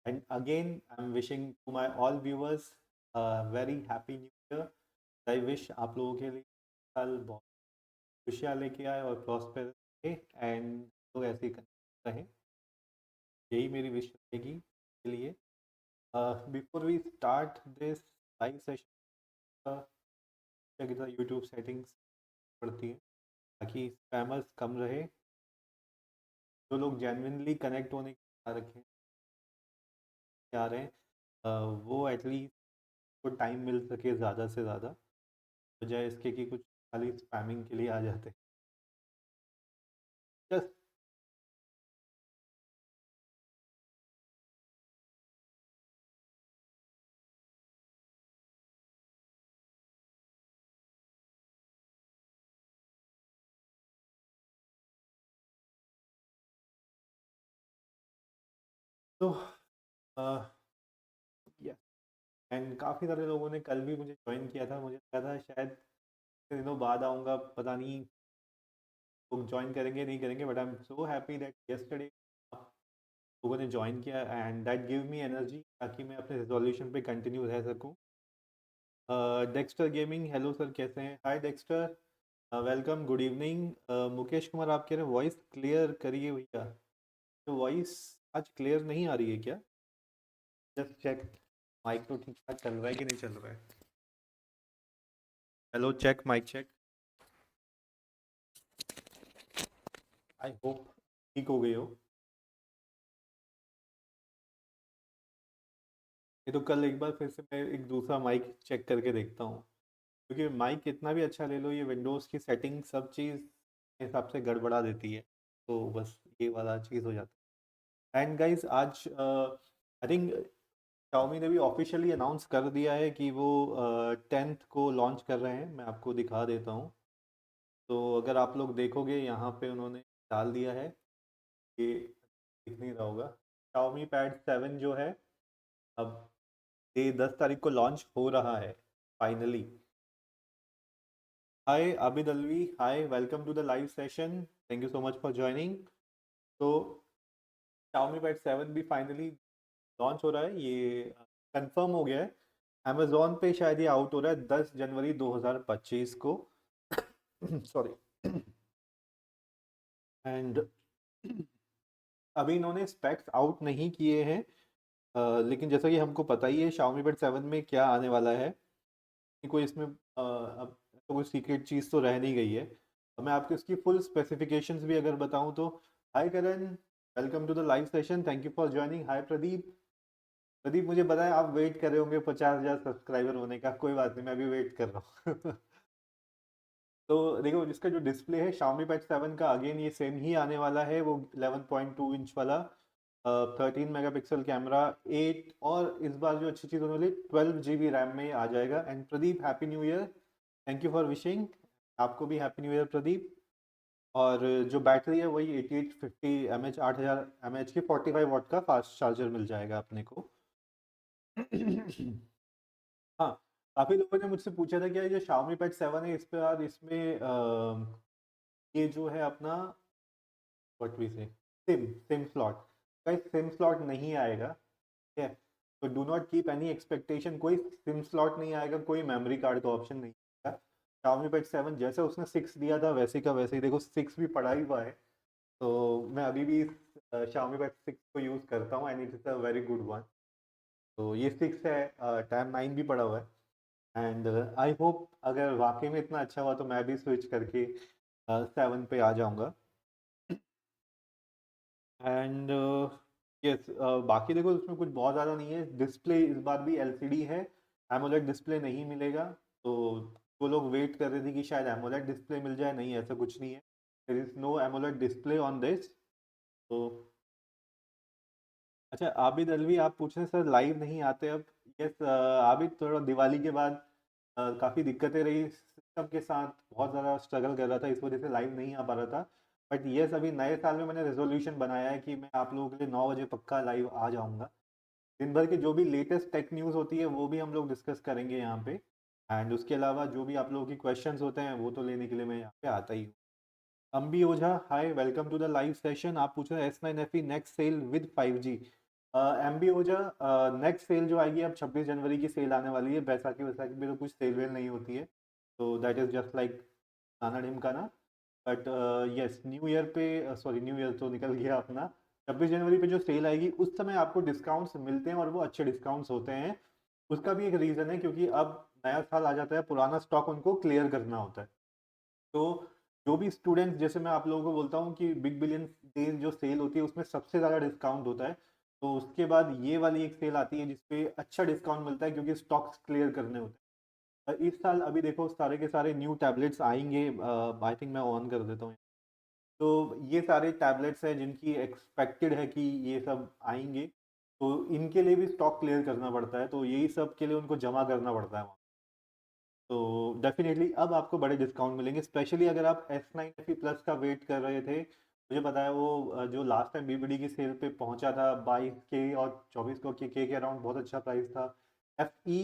And again, I'm wishing to my all viewers a very happy new year. I wish आप लोगों के लिए साल बहुत खुशियाँ लेके आए और प्रॉस्पर रहे एंड लोग ऐसे ही रहें, यही मेरी विश रहेगी के लिए। Before we start this live session, check the YouTube settings पड़ती है ताकि स्पैमर्स कम रहे, जो लोग जेन्युइनली कनेक्ट होने के आ रखे आ रहे हैं, वो एटलीस्ट को टाइम मिल सके ज़्यादा से ज़्यादा, बजाय इसके कि कुछ खाली स्पैमिंग के लिए आ जाते हैं। जस्ट तो एंड काफ़ी सारे लोगों ने कल भी मुझे ज्वाइन किया था, मुझे लगा था शायद कुछ दिनों बाद आऊँगा, पता नहीं लोग ज्वाइन करेंगे नहीं करेंगे, but I am so happy that yesterday आप लोगों ने ज्वाइन किया and that give me energy ताकि मैं अपने रिजोल्यूशन पे कंटिन्यू रह सकूँ। डेक्स्टर गेमिंग, हेलो सर, कैसे हैं? Hi Dexter, welcome, good evening. Mukesh Kumar, आप कह रहे हैं वॉइस क्लियर करिए भैया, तो वॉइस आज क्लियर नहीं आ रही है क्या? जस्ट चेक, माइक तो ठीक ठाक चल रहा है कि नहीं चल रहा है? Hello, check mic check. I hope ठीक हो गई हो। ये तो कल एक बार फिर से मैं एक दूसरा माइक चेक करके देखता हूँ, क्योंकि माइक कितना भी अच्छा ले लो, ये विंडोज़ की सेटिंग सब चीज़ के हिसाब से गड़बड़ा देती है, तो बस ये वाला चीज़ हो जाता है। एंड गाइस, आज आई थिंक Xiaomi ने भी ऑफिशियली अनाउंस कर दिया है कि वो 10th को लॉन्च कर रहे हैं। मैं आपको दिखा देता हूँ, तो अगर आप लोग देखोगे यहाँ पे उन्होंने डाल दिया है, ये दिख नहीं रहा होगा, Xiaomi पैड 7 जो है, अब ये 10 तारीख को लॉन्च हो रहा है finally. Hi Abid Alvi, hi, welcome to the live session, thank you so much for joining. तो Xiaomi पैड 7 भी फाइनली लॉन्च हो रहा है, ये कंफर्म हो गया है। अमेजोन पे शायद ये आउट हो रहा है 10 जनवरी 2025 को। सॉरी। एंड अभी इन्होंने स्पेक्स आउट नहीं किए हैं, लेकिन जैसा कि हमको पता ही है Xiaomi Pad 7 में क्या आने वाला है, कि कोई इसमें अब तो कोई सीक्रेट चीज़ तो रह नहीं गई है। अब मैं आपको इसकी फुल स्पेसिफिकेशंस भी अगर बताऊं तो, hi Karan, welcome to the live session, thank you for joining. Hi Pradeep, Pradeep मुझे पता है आप वेट कर रहे होंगे 50,000 सब्सक्राइबर होने का, कोई बात नहीं, मैं भी वेट कर रहा हूँ। तो देखो, जिसका जो डिस्प्ले है Xiaomi Pad 7 का, अगेन ये सेम ही आने वाला है, वो 11.2 इंच वाला, 13 मेगापिक्सल कैमरा, 8, और इस बार जो अच्छी चीज़ होने वाली, 12 GB रैम में आ जाएगा। And Pradeep, happy new year, thank you for wishing, आपको भी हैप्पी न्यू ईयर प्रदीप। और जो बैटरी है वही 8850 mAh, 8000 mAh की 45 वाट का फास्ट चार्जर मिल जाएगा अपने को। हाँ, काफ़ी लोगों ने मुझसे पूछा था कि ये जो Xiaomi Pad 7 है, इस पे यार, इसमें ये जो है अपना, व्हाट वी से, SIM SIM slot, guys SIM slot नहीं आएगा, ठीक है? तो do not keep any expectation, कोई सिम स्लॉट नहीं आएगा, कोई मेमोरी कार्ड का ऑप्शन नहीं आएगा। Xiaomi Pad 7 जैसे उसने 6 दिया था वैसे का वैसे ही, देखो 6 भी पड़ा ही हुआ है, तो मैं अभी भी Xiaomi Pad 6 को यूज़ करता हूँ and it is a very good one. तो ये 6 है, टैब 9 भी पड़ा हुआ है, एंड आई होप अगर वाकई में इतना अच्छा हुआ तो मैं भी स्विच करके 7 पे आ जाऊंगा। एंड यस, बाकी देखो उसमें कुछ बहुत ज़्यादा नहीं है, डिस्प्ले इस बार भी एलसीडी है, एमोलेड डिस्प्ले नहीं मिलेगा। तो वो लोग वेट कर रहे थे कि शायद एमोलेड डिस्प्ले मिल जाए, नहीं, ऐसा कुछ नहीं है, there is no AMOLED display on this. तो अच्छा, आबिद अलवी आप पूछ रहे हैं सर लाइव नहीं आते अब। यस आबिद, थोड़ा दिवाली के बाद काफ़ी दिक्कतें रही सिस्टम के साथ, बहुत ज़्यादा स्ट्रगल कर रहा था, इस वजह से लाइव नहीं आ पा रहा था। बट यस, अभी नए साल में मैंने रेजोल्यूशन बनाया है कि मैं आप लोगों के लिए 9 बजे पक्का लाइव आ जाऊंगा। दिन भर की जो भी लेटेस्ट टेक न्यूज़ होती है वो भी हम लोग डिस्कस करेंगे यहाँ पे, एंड उसके अलावा जो भी आप लोगों की क्वेश्चंस होते हैं वो तो लेने के लिए मैं यहाँ पे आता ही हूँ। Ambi Ojha, hi, welcome to the live session. आप पूछ रहे हैं S9 FE next sale with 5G। Ambi Oja next sale जो आएगी अब 26 जनवरी की सेल आने वाली है। बैसाखी वैसाखी में तो कुछ सेल वेल नहीं होती है, तो दैट इज जस्ट लाइक खाना ढिमकाना। बट यस, न्यू ईयर पे, सॉरी न्यू ईयर तो निकल गया अपना, 26 जनवरी पे जो सेल आएगी उस समय आपको डिस्काउंट्स मिलते हैं और वो अच्छे डिस्काउंट्स होते हैं। उसका भी एक रीज़न है क्योंकि अब नया साल आ जाता है, पुराना स्टॉक उनको क्लियर करना होता है। तो जो भी स्टूडेंट्स, जैसे मैं आप लोगों को बोलता हूँ कि बिग बिलियन डेज जो सेल होती है उसमें सबसे ज़्यादा डिस्काउंट होता है, तो उसके बाद ये वाली एक सेल आती है जिसपे अच्छा डिस्काउंट मिलता है क्योंकि स्टॉक्स क्लियर करने होते हैं। इस साल अभी देखो सारे के सारे न्यू टैबलेट्स आएंगे, आई थिंक मैं ऑन कर देता हूँ। तो ये सारे टैबलेट्स हैं जिनकी एक्सपेक्टेड है कि ये सब आएंगे, तो इनके लिए भी स्टॉक क्लियर करना पड़ता है, तो यही सब के लिए उनको जमा करना पड़ता है वहाँ। तो डेफिनेटली अब आपको बड़े डिस्काउंट मिलेंगे, स्पेशली अगर आप S9 प्लस का वेट कर रहे थे। मुझे पता है वो जो लास्ट टाइम बीबीडी की सेल पे पहुंचा था 22 के और 24 के अराउंड, बहुत अच्छा प्राइस था। FE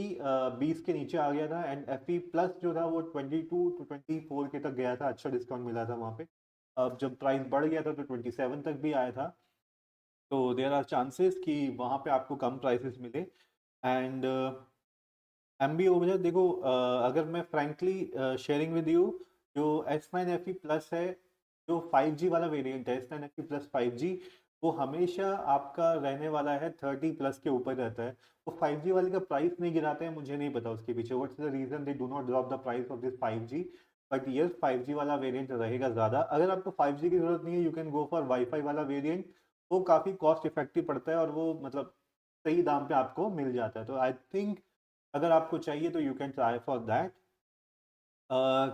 20 के नीचे आ गया था, एंड FE प्लस जो था वो 22 to 24 के तक गया था, अच्छा डिस्काउंट मिला था वहाँ पे। अब जब प्राइस बढ़ गया था तो 27 तक भी आया था, तो देयर आर चांसेस कि वहाँ पे आपको कम प्राइसेस मिले। एंड एमबी ओवरऑल देखो, अगर मैं फ्रैंकली शेयरिंग विद यू, जो S9 FE प्लस है, जो 5G वाला वेरिएंट है S9 FE प्लस 5G, वो हमेशा आपका रहने वाला है 30 प्लस के ऊपर रहता है। वो 5G वाले का प्राइस नहीं गिराते हैं, मुझे नहीं पता उसके पीछे what's the reason they do not drop the price of this 5G। But yes, 5G वाला वेरिएंट रहेगा ज़्यादा। अगर आपको 5G की ज़रूरत नहीं है, you can go for wifi वाला वेरिएंट। वो काफ़ी कॉस्ट इफेक्टिव पड़ता है और वो मतलब सही दाम पे आपको मिल जाता है, तो आई थिंक अगर आपको चाहिए तो you can try for that.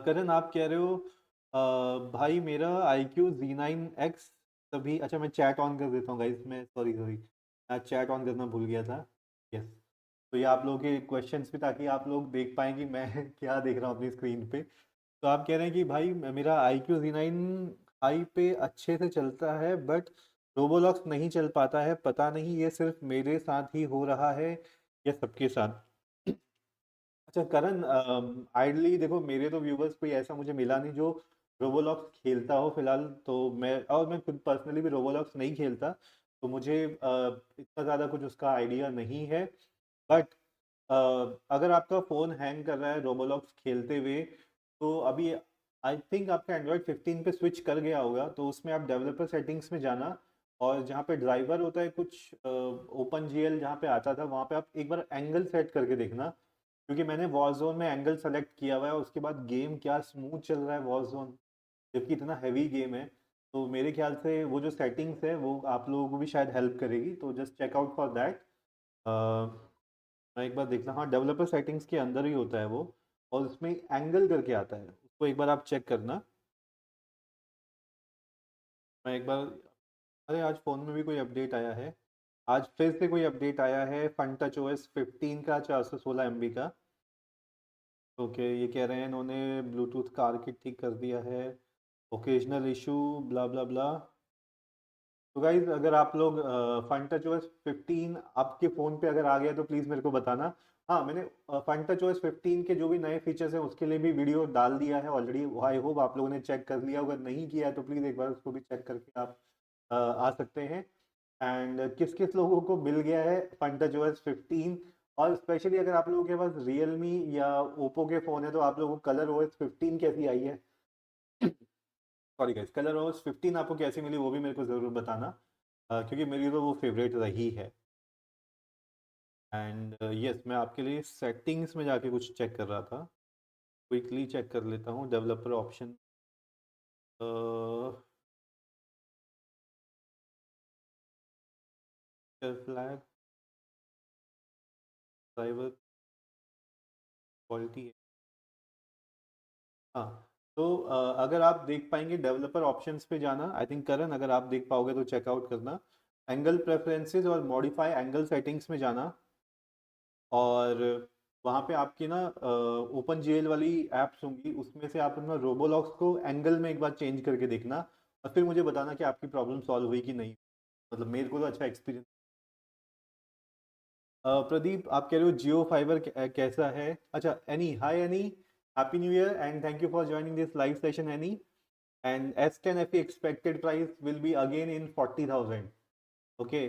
Karan आप कह रहे हो भाई मेरा IQ Z9X तभी, अच्छा मैं चैट ऑन कर देता हूँ गाइस, मैं सॉरी सॉरी मैं चैट ऑन करना भूल गया था। यस, तो ये आप लोगों के क्वेश्चंस भी, ताकि आप लोग देख पाएँ कि मैं क्या देख रहा हूँ अपनी स्क्रीन पे। तो आप कह रहे हैं कि भाई मेरा IQ Z9 हाई पे अच्छे से चलता है बट रोबोलॉक्स नहीं चल पाता है, पता नहीं ये सिर्फ मेरे साथ ही हो रहा है या सबके साथ। अच्छा करण, आइडली देखो मेरे तो व्यूवर्स कोई ऐसा मुझे मिला नहीं जो रोबोलॉक्स खेलता हो फिलहाल, तो मैं खुद पर्सनली भी रोबोलॉक्स नहीं खेलता, तो मुझे इतना ज़्यादा कुछ उसका आइडिया नहीं है। बट अगर आपका फ़ोन हैंग कर रहा है रोबोलॉक्स खेलते हुए, तो अभी आई थिंक आपका एंड्रॉयड 15 पे स्विच कर गया होगा, तो उसमें आप डेवलपर सेटिंग्स में जाना, और जहाँ पे ड्राइवर होता है कुछ ओपन GL जहाँ पे आता था, वहाँ पे आप एक बार एंगल सेट करके देखना, क्योंकि मैंने वॉरजोन में एंगल सेलेक्ट किया हुआ है, उसके बाद गेम क्या स्मूथ चल रहा है वॉरजोन, जबकि इतना हैवी गेम है। तो मेरे ख्याल से वो जो सेटिंग्स है वो आप लोगों को भी शायद हेल्प करेगी, तो just check out for that. मैं एक बार देखना, हाँ डेवलपर सेटिंग्स के अंदर ही होता है वो, और उसमें एंगल करके आता है, उसको एक बार आप चेक करना। मैं एक बार, अरे आज फ़ोन में भी कोई अपडेट आया है, आज फिर से कोई अपडेट आया है फन टच OS 15 का 416 MB का। ओके, ये कह रहे हैं इन्होंने ब्लूटूथ कार किट ठीक कर दिया है, ओकेजनल इशू ब्ला ब्ला ब्ला। तो गाइज अगर आप लोग फन टच OS 15 आपके फ़ोन पे अगर आ गया तो प्लीज़ मेरे को बताना। हाँ, मैंने फन टच OS 15 के जो भी नए फीचर्स हैं उसके लिए भी वीडियो डाल दिया है ऑलरेडी, आई होप आप लोगों ने चेक कर लिया, अगर नहीं किया है तो प्लीज़ एक बार उसको भी चेक करके आप आ सकते हैं। एंड किस किस लोगों को मिल गया है फन टच OS 15, और स्पेशली अगर आप लोगों के पास रियलमी या ओप्पो के फ़ोन है तो आप लोगों को कलर OS 15 कैसी आई है, सॉरी गाइस, कलर OS 15 आपको कैसी मिली वो भी मेरे को ज़रूर बताना, क्योंकि मेरी तो वो फेवरेट रही है। एंड यस, मैं आपके लिए सेटिंग्स में जाके कुछ चेक कर रहा था, क्विकली चेक कर लेता हूँ developer option. Flag driver quality, हाँ। तो अगर आप देख पाएंगे डेवलपर ऑप्शंस पे जाना, आई थिंक करण अगर आप देख पाओगे तो चेकआउट करना, एंगल प्रेफरेंसेस और मॉडिफाई एंगल सेटिंग्स में जाना, और वहाँ पे आपकी ना ओपन GL वाली एप्स होंगी, उसमें से आप अपना रोबोलॉक्स को एंगल में एक बार चेंज करके देखना, और फिर मुझे बताना कि आपकी प्रॉब्लम सॉल्व हुई कि नहीं, मतलब मेरे को तो अच्छा एक्सपीरियंस। प्रदीप आप कह रहे हो जियो फाइबर कैसा है, अच्छा any, hi any, happy new year and thank you for joining this live session any. And S10 FE expected price will be again in 40,000, okay,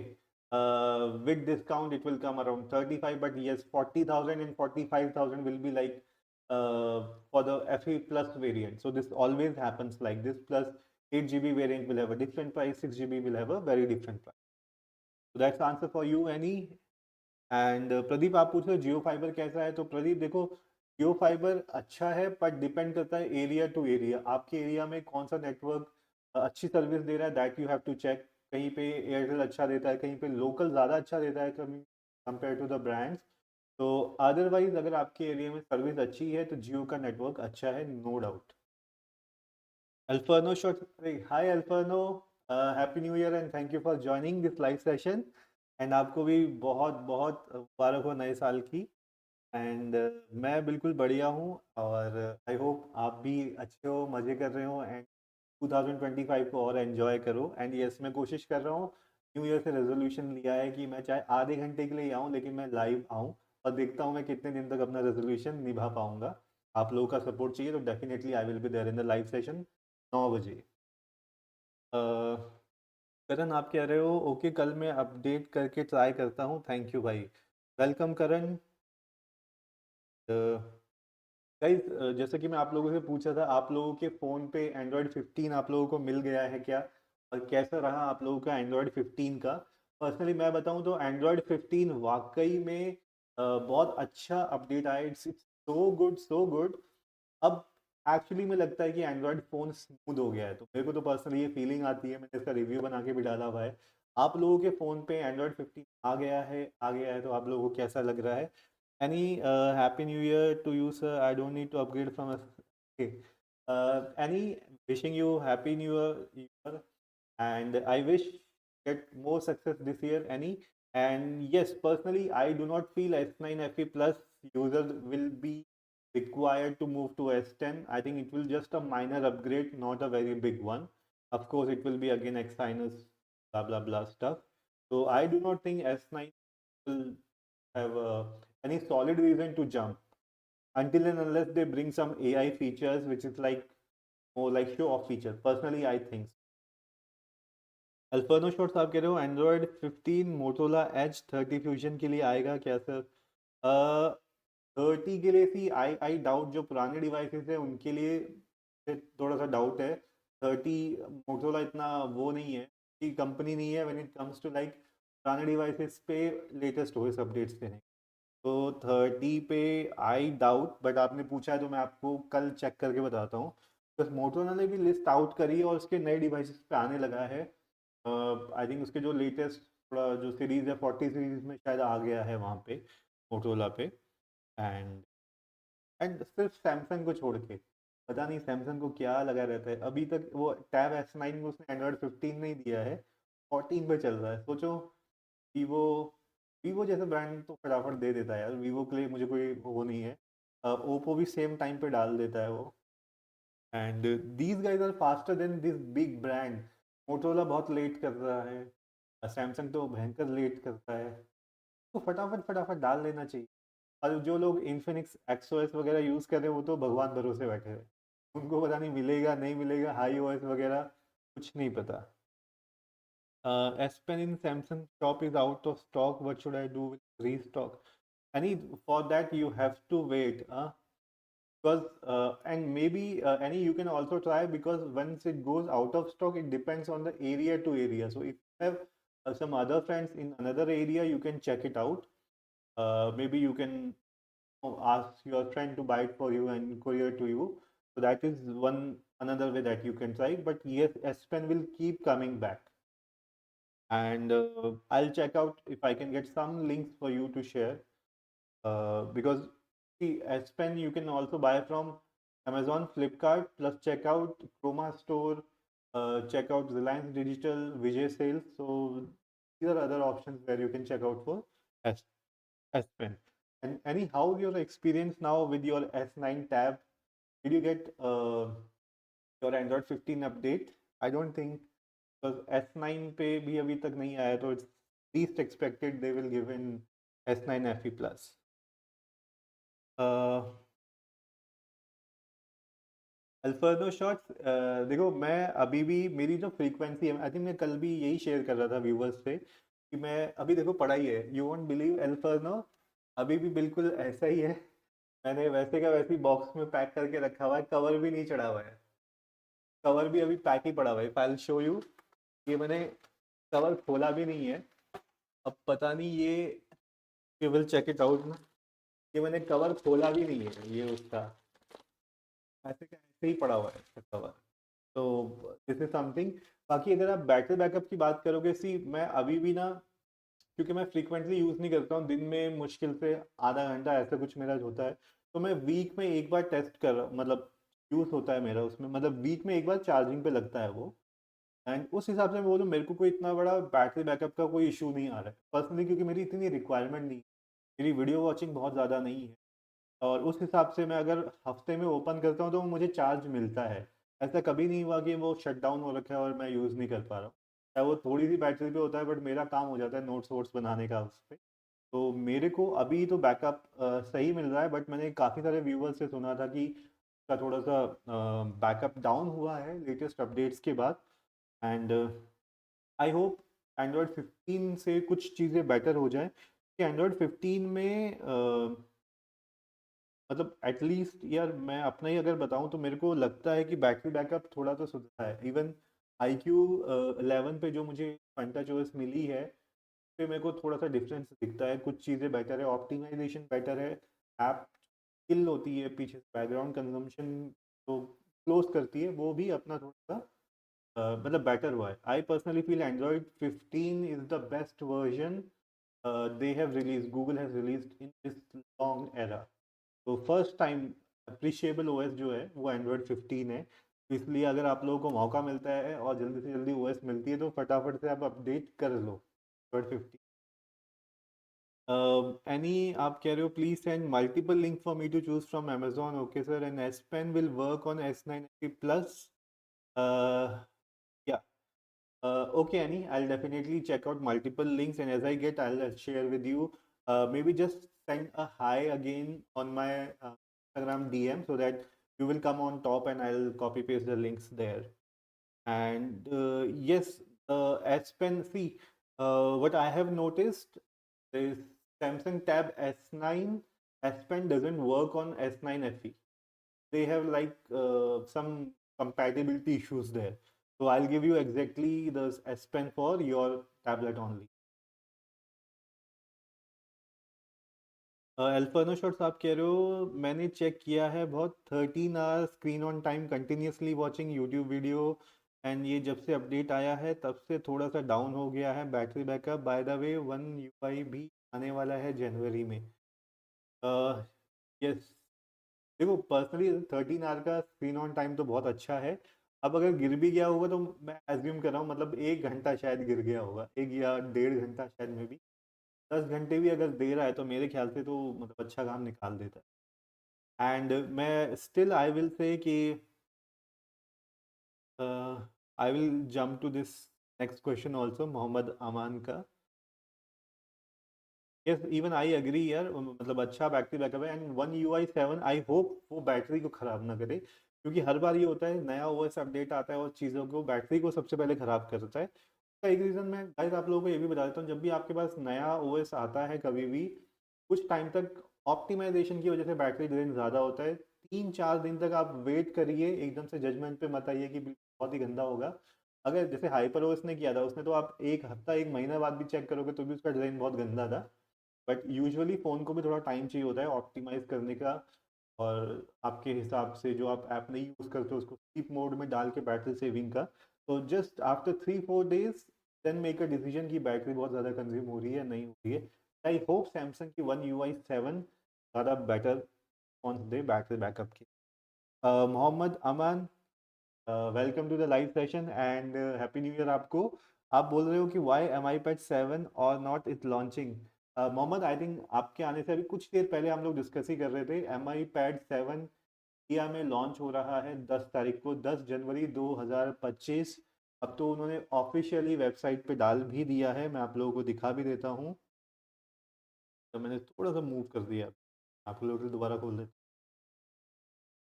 with discount it will come around 35, but yes, 40,000 and 45,000 will be like for the FE plus variant. So this always happens like this. Plus 8 GB variant will have a different price, 6 GB will have a very different price. So that's the answer for you, Annie. And Pradeep, आप पूछ रहे हो जियो fibre कैसा है, तो प्रदीप देखो, जियो fibre अच्छा है, पर डिपेंड करता है एरिया टू एरिया, आपके एरिया में कौन सा नेटवर्क अच्छी सर्विस दे रहा है, that you have to check. कहीं पे एयरटेल अच्छा देता है, कहीं पे लोकल ज़्यादा अच्छा देता है कंपेयर टू द ब्रांड्स। तो अदरवाइज अगर आपके एरिया में सर्विस अच्छी है तो जियो का नेटवर्क अच्छा है, no doubt. Alferno shot, hi Alferno, happy new year and thank you for joining this live session. And आपको भी बहुत बहुत मुबारक हो नए साल की। एंड मैं बिल्कुल बढ़िया हूँ, और आई होप आप भी अच्छे हो, मज़े कर रहे हो, एंड 2025 को और एंजॉय करो। एंड यस, मैं कोशिश कर रहा हूँ, न्यू ईयर से रेजोल्यूशन लिया है कि मैं चाहे आधे घंटे के लिए आऊँ, लेकिन मैं लाइव आऊँ, और देखता हूँ मैं कितने दिन तक अपना रेजोल्यूशन निभा पाऊंगा। आप लोगों का सपोर्ट चाहिए, तो definitely I will be there in the live session 9 बजे। करण, आप कह रहे हो ओके, कल मैं अपडेट करके ट्राई करता हूँ, थैंक यू भाई, वेलकम करण। गाइस, जैसे कि मैं आप लोगों से पूछा था, आप लोगों के फ़ोन पे एंड्रॉयड 15 आप लोगों को मिल गया है क्या, और कैसा रहा आप लोगों का एंड्रॉयड 15 का। पर्सनली मैं बताऊं तो एंड्रॉयड 15 वाकई में बहुत अच्छा अपडेट आया, it's so good, so good. अब एक्चुअली में लगता है कि एंड्रॉयड फ़ोन स्मूथ हो गया है, तो मेरे को तो पर्सनली ये फीलिंग आती है, मैंने इसका रिव्यू बना के भी डाला हुआ है। आप लोगों के फ़ोन पे एंड्रॉयड 15 आ गया है, तो आप लोगों को कैसा लग रहा है? Any Happy New Year to you, sir. I don't need to upgrade from us. Okay. Any wishing you Happy New Year, and I wish get more success this year, Any. And yes, personally, I do not feel S9 FE Plus user will be required to move to S10. I think it will just a minor upgrade, not a very big one. Of course, it will be again Exynos, blah blah blah stuff. So I do not think S9 will have any solid reason to jump until and unless they bring some AI features, which is like more like show off feature. Personally, I think. Alferno shorts, आप कह रहे हो Android 15 Motorola as 30 fusion के लिए आएगा क्या sir? 30 के लिए सी आई डाउट, जो पुराने डिवाइसेस है उनके लिए थोड़ा सा डाउट है। 30 मोटोला इतना वो नहीं है कि कंपनी नहीं है when it comes to like पुराने डिवाइसेस पे लेटेस्ट ओएस अपडेट्स देने। तो 30 पे आई डाउट, बट आपने पूछा है तो मैं आपको कल चेक करके बताता हूँ। बस मोटोरोला ने भी लिस्ट आउट करी है और उसके नए डिवाइसेस पे आने लगा है। आई थिंक उसके जो लेटेस्ट थोड़ा जो सीरीज़ है 40 सीरीज में शायद आ गया है वहाँ पे, मोटोरोला पे। एंड सिर्फ सैमसंग को छोड़ के, पता नहीं सैमसंग को क्या लगा रहता है, अभी तक वो टैब S9 में उसने एंड्रॉयड 15 नहीं दिया है, 14 पे चल रहा है। सोचो, वीवो वीवो जैसे ब्रांड तो फटाफट दे देता है यार, वीवो के लिए मुझे कोई वो नहीं है। ओप्पो भी सेम टाइम पे डाल देता है वो। And these guys are faster than this big brand. Motorola बहुत लेट कर रहा है, सैमसंग तो भयंकर लेट करता है, तो फटाफट फटाफट डाल लेना चाहिए। और जो लोग इन्फिनिक्स एक्सओएस वगैरह यूज़ कर रहे हैं वो तो भगवान भरोसे बैठे हैं, उनको पता नहीं मिलेगा नहीं मिलेगा, हाई ओएस वगैरह कुछ नहीं पता। S Pen in Samsung shop is out of stock. What should I do with restock? Any for that you have to wait, because and maybe any you can also try, because once it goes out of stock, it depends on the area to area. So if you have some other friends in another area, you can check it out. Maybe you can ask your friend to buy it for you and courier to you. So that is one another way that you can try. But yes, S Pen will keep coming back, and I'll check out if I can get some links for you to share, because see, S Pen you can also buy from Amazon, Flipkart, plus checkout Chroma Store, checkout Reliance Digital, Vijay Sales. So these are other options where you can check out for S Pen. And anyhow, your experience now with your S9 tab, did you get your Android 15 update? I don't think, because S9 पे भी अभी तक नहीं आया, तो it's least expected they will give in S9 FE Plus. Alferdo shots, देखो मैं अभी भी मेरी जो फ्रीक्वेंसी है, आई थिंक मैं कल भी यही शेयर कर रहा था व्यूवर्स से, कि मैं अभी देखो पढ़ाई है, यू वोंट बिलीव एल्फर्नो अभी भी बिल्कुल ऐसा ही है। मैंने वैसे का वैसे ही बॉक्स में पैक करके रखा हुआ है, कवर भी नहीं चढ़ा हुआ है, कवर भी अभी पैक ही पड़ा हुआ है। आई विल शो यू, ये मैंने कवर खोला भी नहीं है। अब पता नहीं ये, you will check it out ना, ये मैंने कवर खोला भी नहीं है, ये उसका ऐसे का ऐसे ही पड़ा हुआ है इसका कवर। तो दिस इज समथिंग। बाकी अगर आप बैटरी बैकअप की बात करोगे, सी मैं अभी भी ना, क्योंकि मैं फ्रीक्वेंटली यूज़ नहीं करता हूँ, दिन में मुश्किल से आधा घंटा ऐसा कुछ मेरा होता है, तो मैं वीक में एक बार टेस्ट कर, मतलब यूज़ होता है मेरा उसमें, मतलब वीक में एक बार चार्जिंग पे लगता है वो। एंड उस हिसाब से मैं बोलूँ, मेरे को कोई इतना बड़ा बैटरी बैकअप का कोई इशू नहीं आ रहा है पर्सनली, क्योंकि मेरी इतनी रिक्वायरमेंट नहीं है, मेरी वीडियो वॉचिंग बहुत ज़्यादा नहीं है। और उस हिसाब से मैं अगर हफ्ते में ओपन करता हूँ तो मुझे चार्ज मिलता है। ऐसा कभी नहीं हुआ कि वो शट डाउन हो रखा है और मैं यूज़ नहीं कर पा रहा हूँ। चाहे वो थोड़ी सी बैटरी पे होता है, बट मेरा काम हो जाता है नोट्स वोट्स बनाने का उस पर। तो मेरे को अभी तो बैकअप सही मिल रहा है, बट मैंने काफ़ी सारे व्यूवर्स से सुना था कि उसका थोड़ा सा बैकअप डाउन हुआ है लेटेस्ट अपडेट्स के बाद। एंड आई होप एंड्रॉयड 15 से कुछ चीज़ें बेटर हो जाए, कि एंड्रॉयड 15 में मतलब एटलीस्ट यार, मैं अपना ही अगर बताऊं तो मेरे को लगता है कि बैटरी बैकअप थोड़ा तो सुधरा है। इवन आई क्यू 11 पे जो मुझे फंटा ओएस मिली है, पे मेरे को थोड़ा सा डिफरेंस दिखता है, कुछ चीज़ें बेटर है, ऑप्टिमाइजेशन बेटर है, ऐप किल होती है पीछे, बैकग्राउंड कंजम्पशन तो क्लोज करती है, वो भी अपना थोड़ा सा मतलब बेटर हुआ है। I personally feel Android 15 is the best version they have release, Google has released in this long era. तो फर्स्ट टाइम अप्रिशिएबल ओएस जो है वो एंड्रॉयड 15 है। तो इसलिए अगर आप लोगों को मौका मिलता है और जल्दी से जल्दी ओएस मिलती है, तो फटाफट से आप अपडेट कर लो एंड्रॉयड 15। एनी आप कह रहे हो please send multiple link for me to choose from Amazon, okay sir, and S pen will work on S9 प्लस, या okay, Annie, I'll definitely check out multiple links, and as I get, I'll share with you. Maybe just send a hi again on my Instagram DM so that you will come on top, and I'll copy paste the links there. And yes, S Pen. See, what I have noticed is Samsung Tab S9 S Pen doesn't work on S9 FE. They have like some compatibility issues there. So I'll give you exactly the S Pen for your tablet only. Alfano shots आप कह रहे हो, मैंने check किया है बहुत, 13 hour screen on time continuously watching YouTube video, and ये जब से अपडेट आया है तब से थोड़ा सा डाउन हो गया है battery backup. By the way 1 UI भी आने वाला है जनवरी में। यस, देखो पर्सनली 13 आवर का स्क्रीन ऑन टाइम तो बहुत अच्छा है। अब अगर गिर भी गया होगा तो मैं एज्यूम कर रहा हूँ, मतलब 1 घंटा शायद गिर गया होगा, 1 या 1.5 घंटा शायद में भी। 10 घंटे भी अगर दे रहा है तो मेरे ख्याल से तो मतलब अच्छा काम निकाल देता है। एंड मैं स्टिल आई विल से कि I will jump to this next question also, Mohammad Aman का। यस, इवन आई एग्री यार, मतलब अच्छा बैटरी बैकअप है। एंड 1UI 7 आई होप वो बैटरी को ख़राब ना करे, क्योंकि हर बार ये होता है नया ओएस अपडेट आता है और चीज़ों को, बैटरी को सबसे पहले ख़राब करता है। उसका एक रीज़न मैं गाइस आप लोगों को ये भी बता देता हूँ, जब भी आपके पास नया ओएस आता है कभी भी, कुछ टाइम तक ऑप्टिमाइजेशन की वजह से बैटरी ड्रेन ज़्यादा होता है। 3-4 दिन तक आप वेट करिए, एकदम से जजमेंट पे मत आइए कि बहुत ही गंदा होगा। अगर जैसे हाइपर ओएस ने किया था, उसने तो आप एक हफ्ता 1 महीना बाद भी चेक करोगे तो भी उसका डिज़ाइन बहुत गंदा था। बट यूजुअली फ़ोन को भी थोड़ा टाइम चाहिए होता है ऑप्टिमाइज़ करने का, और आपके हिसाब से जो आप ऐप नहीं यूज़ करते उसको स्लीप मोड में डाल के बैटरी सेविंग का। तो just after 3-4 days then make a decision कि बैटरी बहुत ज़्यादा कंज्यूम हो रही है नहीं हो रही है। आई होप सैमसंग की 1UI 7 ज़्यादा better on the battery backup की। Mohammad Aman, welcome to the live session and happy new year आपको। आप बोल रहे हो कि वाई Mi Pad 7 और not it launching. Mohammad, I think आपके आने से अभी कुछ देर पहले हम लोग डिस्कस ही कर रहे थे, Mi Pad 7 इंडिया में लॉन्च हो रहा है 10 तारीख को, 10 जनवरी 2025। अब तो उन्होंने ऑफिशियली वेबसाइट पे डाल भी दिया है, मैं आप लोगों को दिखा भी देता हूँ। तो मैंने थोड़ा सा मूव कर दिया, आप लोग दोबारा खोल देते।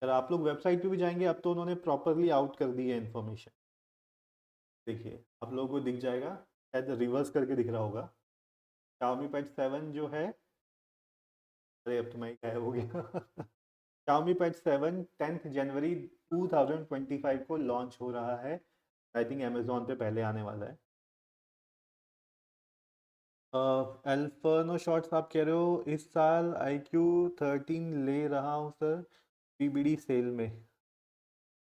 अगर आप लोग वेबसाइट पे भी जाएंगे, अब तो उन्होंने प्रॉपरली आउट कर दी है इन्फॉर्मेशन। देखिए आप लोगों को दिख जाएगा शायद रिवर्स करके दिख रहा होगा। Xiaomi Pad 7 जो है, अरे अब तो मैं ही गायब हो गया Xiaomi Pad 7 10 जनवरी 2025 को लॉन्च हो रहा है। आई थिंक अमेजोन पे पहले आने वाला है। एल्फर्नो शॉट्स आप कह रहे हो इस साल iQ13 ले रहा हूँ सर, पीबीडी सेल में।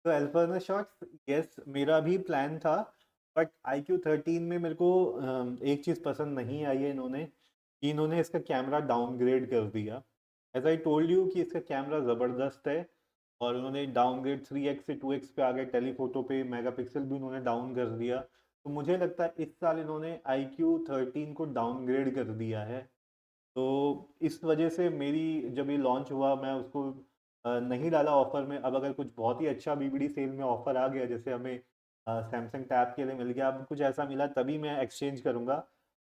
तो एल्फर्नो शॉट्स, यस, मेरा भी प्लान था, बट iQ13 में मेरे को एक चीज़ पसंद नहीं आई है इन्होंने, कि इन्होंने इसका कैमरा डाउनग्रेड कर दिया। एज आई टोल्ड यू कि इसका कैमरा ज़बरदस्त है, और उन्होंने डाउनग्रेड 3x से 2x पे आ गए, टेलीफोटो पे मेगापिक्सल भी उन्होंने डाउन कर दिया। तो मुझे लगता है इस साल इन्होंने iQ13 को डाउनग्रेड कर दिया है। तो इस वजह से मेरी, जब ये लॉन्च हुआ, मैं उसको नहीं डाला ऑफर में। अब अगर कुछ बहुत ही अच्छा बीबीडी सेल में ऑफर आ गया, जैसे हमें सैमसंग टैब के लिए मिल गया, अब कुछ ऐसा मिला, तभी मैं एक्सचेंज करूंगा।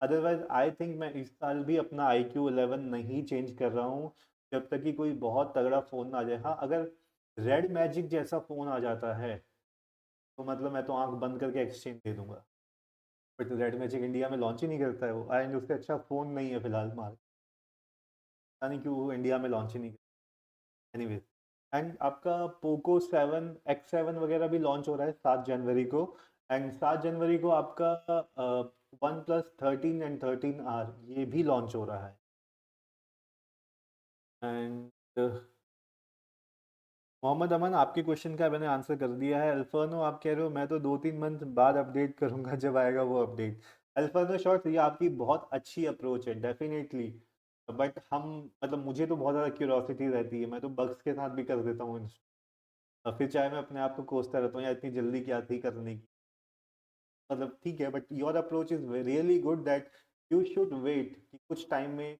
अदरवाइज आई थिंक मैं इस साल भी अपना iQ11 नहीं चेंज कर रहा हूँ, जब तक कि कोई बहुत तगड़ा फ़ोन आ जाए। हाँ, अगर रेड मैजिक जैसा फ़ोन आ जाता है, तो मतलब मैं तो आंख बंद करके एक्सचेंज दे दूंगा। बट रेड मैजिक इंडिया में लॉन्च ही नहीं करता है वो, एंड उससे अच्छा फ़ोन नहीं है फिलहाल मार्केट, पता नहीं क्यों वो इंडिया में लॉन्च ही नहीं। एनीवेज, एंड आपका पोको 7 X7 वगैरह भी लॉन्च हो रहा है 7 जनवरी को। एंड 7 जनवरी को आपका वन प्लस 13 एंड 13R ये भी लॉन्च हो रहा है। एंड मोहम्मद अमन, आपके क्वेश्चन का मैंने आंसर कर दिया है। अल्फानो आप कह रहे हो मैं तो 2-3 मंथ बाद अपडेट करूंगा जब आएगा वो अपडेट। अल्फानो शॉर्ट्स, ये आपकी बहुत अच्छी अप्रोच है डेफिनेटली, बट हम, मतलब मुझे तो बहुत ज़्यादा क्यूरोसिटी रहती है, मैं तो बग्स के साथ भी कर देता हूँ। फिर चाहे मैं अपने आप को कोसता रहता हूँ यार इतनी जल्दी क्या थी करने की, मतलब ठीक है, but your approach is really good that you should wait कि कुछ टाइम में,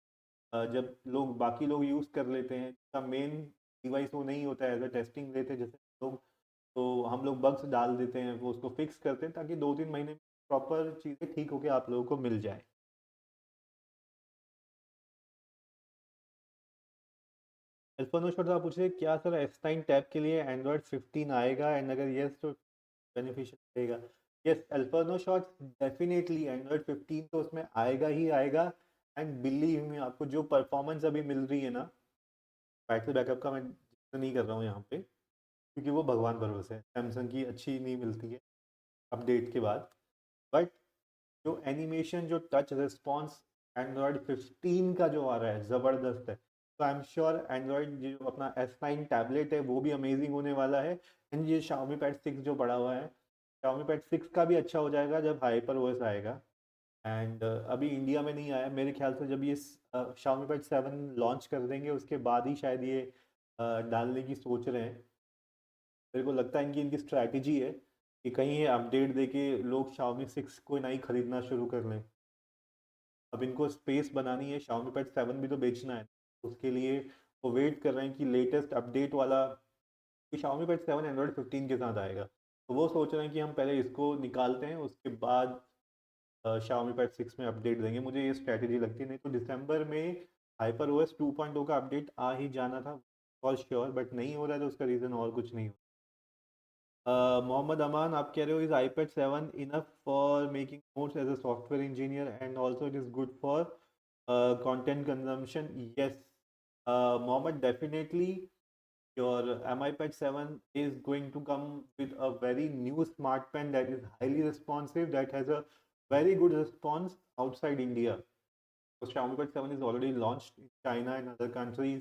जब लोग, बाकी लोग यूज़ कर लेते हैं, जिसका मेन डिवाइस वो नहीं होता है, एज अ टेस्टिंग लेते हैं जैसे लोग, तो हम लोग बग्स डाल देते हैं, वो उसको फिक्स करते हैं, ताकि 2-3 महीने में प्रॉपर चीज़ें ठीक होकर आप लोगों को मिल जाए। अल्फानो शॉट आप पूछ रहे हैं, क्या सर S9 टैब के लिए Android 15 आएगा, एंड अगर यस तो बेनिफिशियल रहेगा? यस, अल्फानो शॉट्स डेफिनेटली Android 15 तो उसमें आएगा ही आएगा। एंड बिलीव मी, आपको जो परफॉर्मेंस अभी मिल रही है ना, बैटरी बैकअप का मैं जिक्र नहीं कर रहा हूँ यहाँ पे, क्योंकि वो भगवान भरोसे है, सैमसंग की अच्छी नहीं मिलती है अपडेट के बाद। बट जो एनिमेशन, जो टच रिस्पॉन्स Android 15 का जो आ रहा है, ज़बरदस्त है। तो आई एम श्योर एंड्रॉयड जो अपना S9 टैबलेट है वो भी अमेजिंग होने वाला है। एंड ये Xiaomi Pad 6 जो पड़ा हुआ है, Xiaomi Pad 6 का भी अच्छा हो जाएगा जब हाइपर ओएस आएगा। एंड अभी इंडिया में नहीं आया मेरे ख्याल से, जब ये Xiaomi Pad 7 लॉन्च कर देंगे उसके बाद ही शायद ये डालने की सोच रहे हैं। मेरे को लगता है इनकी इनकी स्ट्रैटेजी है कि कहीं ये अपडेट देके लोग Xiaomi 6 को नहीं खरीदना शुरू कर लें। अब इनको स्पेस बनानी है, Xiaomi Pad 7 भी तो बेचना है, उसके लिए वो वेट कर रहे हैं कि लेटेस्ट अपडेट वाला, कि Xiaomi Pad 7 Android 15 के साथ आएगा, तो वो सोच रहे हैं कि हम पहले इसको निकालते हैं, उसके बाद Xiaomi Pad 6 में अपडेट देंगे। मुझे ये स्ट्रैटेजी लगती है, नहीं तो दिसंबर में हाइपर ओएस 2.0 का अपडेट आ ही जाना था फॉर श्योर, बट नहीं हो रहा है, तो उसका रीज़न और कुछ नहीं। मोहम्मद अमान आप कह रहे हो is iPad 7 enough for making notes as a software engineer, and also it is good for content consumption? Yes Mohammad, definitely your MI Pad 7 is going to come with a very new smart pen that is highly responsive, that has a very good response outside India. So Xiaomi Pad 7 is already launched in China and other countries.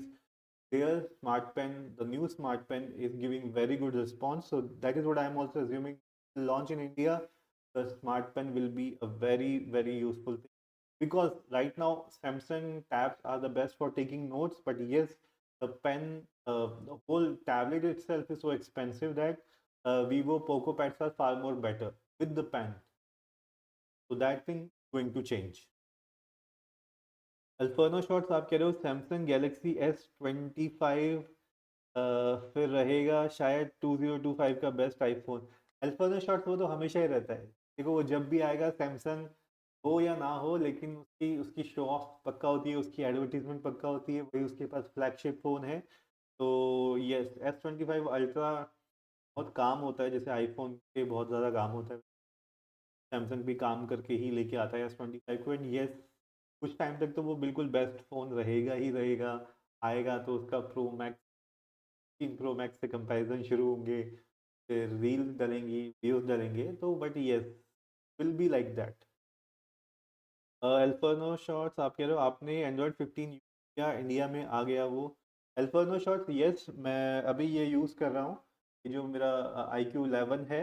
Their smart pen, the new smart pen, is giving very good response. So that is what I am also assuming. Launch in India, the smart pen will be a very useful thing, because right now Samsung tabs are the best for taking notes. But yes, the pen, the whole tablet itself is so expensive that Vivo Poco pads are far more better with the pen. So that thing is going to change. Alferno shots आप कह रहे हो Samsung Galaxy S25 फिर रहेगा शायद 2025 का best iPhone. अल्फर्नो shots वो तो हमेशा ही रहता है, देखो वो जब भी आएगा, सैमसंग हो या ना हो, लेकिन उसकी उसकी शो ऑफ पक्का होती है, उसकी एडवर्टीजमेंट पक्का होती है, वही उसके पास फ्लैगशिप फ़ोन है। तो यस, S25 अल्ट्रा बहुत काम होता है, जैसे आईफोन के बहुत ज़्यादा काम होता है। सैमसंग भी काम करके ही लेके आता है S25 को, एंड येस कुछ टाइम तक तो वो बिल्कुल बेस्ट फ़ोन रहेगा ही रहेगा। आएगा तो उसका प्रो मैक्स, 3 प्रो मैक्स से कंपैरिजन शुरू होंगे, फिर रील्स डलेंगी, वीडियोस डलेंगे, तो but yes will be like that. Elferno shots आप कह रहे हो आपने एंड्रॉयड 15 या इंडिया में आ गया वो। एल्फर्नो शॉट्स यस, मैं अभी ये यूज़ कर रहा हूँ। ये जो मेरा iQ11 है,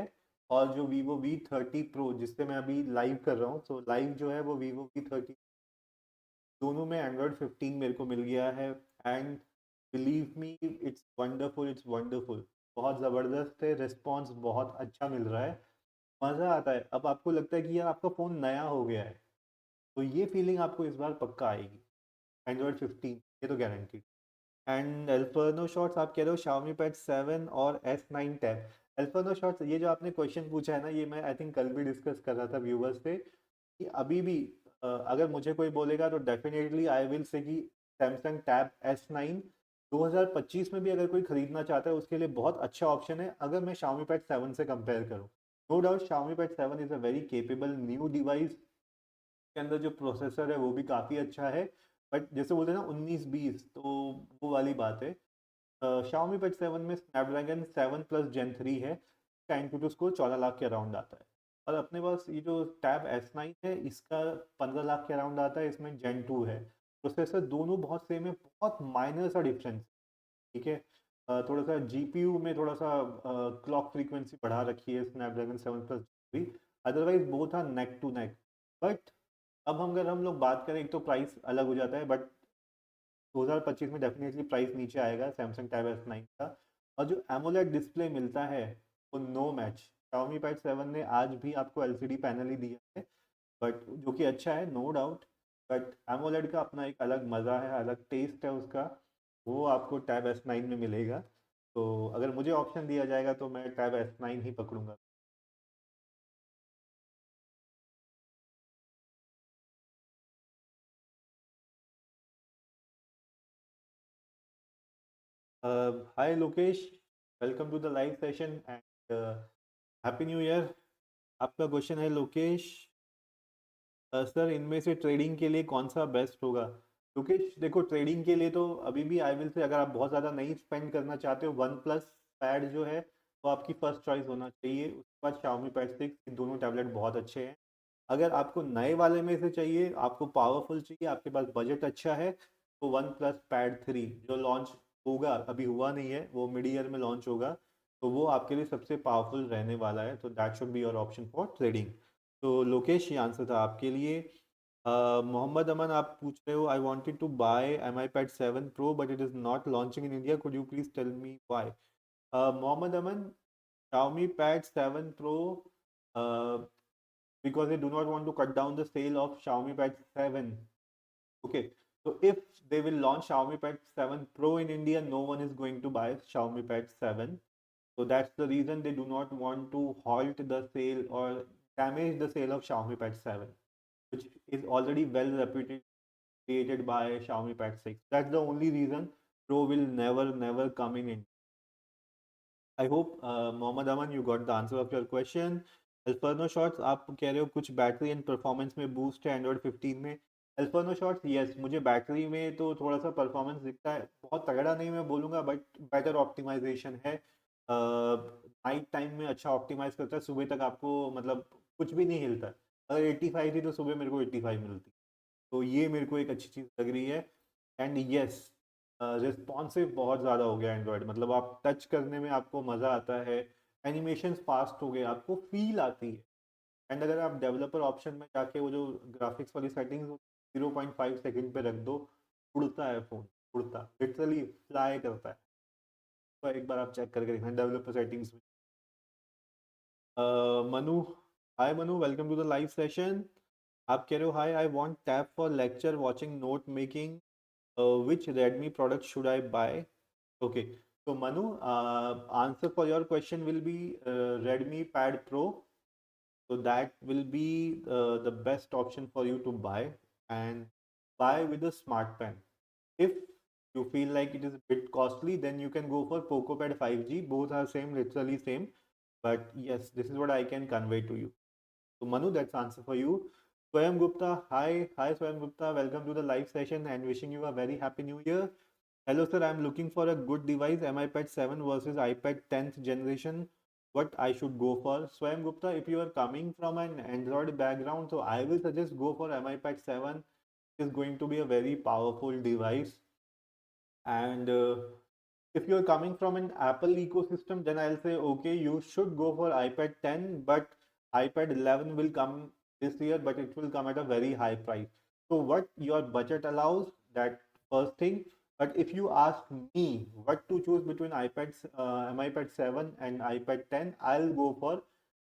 और जो वीवो V30 प्रो जिससे मैं अभी लाइव कर रहा हूँ, तो लाइव जो है वो वीवो V30, दोनों में एंड्रॉयड 15 मेरे को मिल गया है। And believe me it's wonderful, it's wonderful. बहुत ज़बरदस्त है, रिस्पॉन्स बहुत अच्छा मिल रहा है, मज़ा आता है। अब आपको लगता है कि यार आपका फ़ोन नया हो गया है, तो ये फीलिंग आपको इस बार पक्का आएगी एंड्रॉयड 15, ये तो गारंटी। एंड एल्फर्नो शॉट्स आप कह रहे हो Xiaomi Pad 7 और S9 टैब। एल्फर्नो शॉट्स ये जो आपने क्वेश्चन पूछा है ना, ये मैं आई थिंक कल भी डिस्कस कर रहा था व्यूवर्स से, कि अभी भी अगर मुझे कोई बोलेगा तो डेफिनेटली आई विल से कि सैमसंग टैब S9 2025 में भी अगर कोई खरीदना चाहता है उसके लिए बहुत अच्छा ऑप्शन है, अगर मैं Xiaomi Pad 7 से कंपेयर करूँ। No doubt Xiaomi Pad 7 is a very capable new device, के अंदर जो प्रोसेसर है वो भी काफ़ी अच्छा है, बट जैसे बोलते हैं ना 19-20, तो वो वाली बात है। Xiaomi Pad 7 में स्नैपड्रैगन 7 प्लस जेन 3 है, टाइम टू स्कोर 14 लाख के अराउंड आता है। और अपने पास ये जो टैब S9 है इसका 15 लाख के अराउंड आता है, इसमें जेन 2 है। प्रोसेसर दोनों बहुत सेम है, बहुत माइनर सा डिफरेंस, ठीक है। थोड़ा सा जीपीयू में थोड़ा सा क्लॉक फ्रीक्वेंसी बढ़ा रखी है स्नैपड्रैगन 7 प्लस भी, otherwise both are neck to neck. But अब अगर हम लोग बात करें, एक तो प्राइस अलग हो जाता है, बट 2025 में डेफिनेटली प्राइस नीचे आएगा सैमसंग टैब S9 का। और जो एमोलेड डिस्प्ले मिलता है वो नो मैच। Xiaomi Pad 7 ने आज भी आपको एलसीडी पैनल ही दिया है, बट जो कि अच्छा है नो डाउट, बट एमोलेड का अपना एक अलग मज़ा है, अलग टेस्ट है उसका, वो आपको टैब S9 में मिलेगा। तो अगर मुझे ऑप्शन दिया जाएगा तो मैं टैब S9 ही पकड़ूंगा। Hi Lokesh, welcome to the live session and happy new year. आपका क्वेश्चन है लोकेश, सर इनमें से ट्रेडिंग के लिए कौन सा बेस्ट होगा? लोकेश देखो, ट्रेडिंग के लिए तो अभी भी आई विल से, अगर आप बहुत ज़्यादा नहीं स्पेंड करना चाहते हो, वन प्लस पैड जो है वो आपकी फर्स्ट चॉइस होना चाहिए। उसके बाद Xiaomi Pad 6, दोनों टैबलेट बहुत अच्छे हैं। अगर आपको नए वाले में से चाहिए, आपको पावरफुल चाहिए, आपके पास बजट अच्छा है, तो वन प्लस पैड 3 जो लॉन्च होगा, अभी हुआ नहीं है, वो मिड ईयर में लॉन्च होगा, तो वो आपके लिए सबसे पावरफुल रहने वाला है। तो that should be your option for trading. तो लोकेश, ये आंसर था आपके लिए। मोहम्मद अमन आप पूछ रहे हो, I wanted to buy M I pad 7 pro but it is not launching in India, could you please tell me why? Mohammad Aman, Xiaomi Pad 7 Pro, because they do not want to cut down the sale of Xiaomi Pad 7. Okay, so if they will launch Xiaomi Pad 7 Pro in India, no one is going to buy Xiaomi Pad 7. So that's the reason they do not want to halt the sale or damage the sale of Xiaomi Pad 7, which is already well reputed, created by Xiaomi Pad 6. That's the only reason Pro will never come in India. I hope Mohammad Aman you got the answer of your question. Alferno shots आप कह रहे हो कुछ battery and performance में boost है Android 15 में। Alferno shots yes, मुझे battery में तो थोड़ा सा परफॉर्मेंस दिखता है, बहुत तगड़ा नहीं मैं बोलूँगा, बट बेटर ऑप्टिमाइजेशन है। नाइट टाइम में अच्छा ऑप्टिमाइज करता है, सुबह तक आपको मतलब कुछ भी नहीं हिलता। अगर 85 थी तो सुबह मेरे को 85 मिलती, तो ये मेरे को एक अच्छी चीज़ लग रही है। एंड यस, रिस्पॉन्सिव बहुत ज़्यादा हो गया एंड्रॉयड, मतलब आप टच करने में आपको मज़ा आता है, एनिमेशन फास्ट हो गए, आपको फील आती है। एंड अगर आप डेवलपर ऑप्शन में जाके वो जो ग्राफिक्स वाली सेटिंग्स 0.5 सेकंड पे रख दो, उड़ता है फ़ोन, उड़ता लिटरली फ्लाई करता है। तो एक बार आप चेक करके देखना डेवलपर सेटिंग्स में। Manu, hi Manu, welcome to the live session. आप कह रहे हो hi, I want tab for lecture watching note making, which Redmi product should I buy? Okay, so Manu, answer for your question will be Redmi Pad Pro. So that will be the best option for you to buy, and buy with a smart pen. If you feel like it is a bit costly, then you can go for Poco Pad 5G. Both are same, literally same. But yes, this is what I can convey to you. So Manu, that's answer for you. Swayam Gupta, hi Swayam Gupta, welcome to the live session and wishing you a very happy new year. Hello sir, I'm looking for a good device, MiPad 7 versus iPad 10th generation. What I should go for? Swayam Gupta, if you are coming from an Android background, so I will suggest go for MiPad 7. It's going to be a very powerful device. And if you're coming from an Apple ecosystem, then I'll say, okay, you should go for iPad 10, but iPad 11 will come this year, but it will come at a very high price. So what your budget allows, that first thing. But if you ask me what to choose between iPad 7 and iPad 10, I'll go for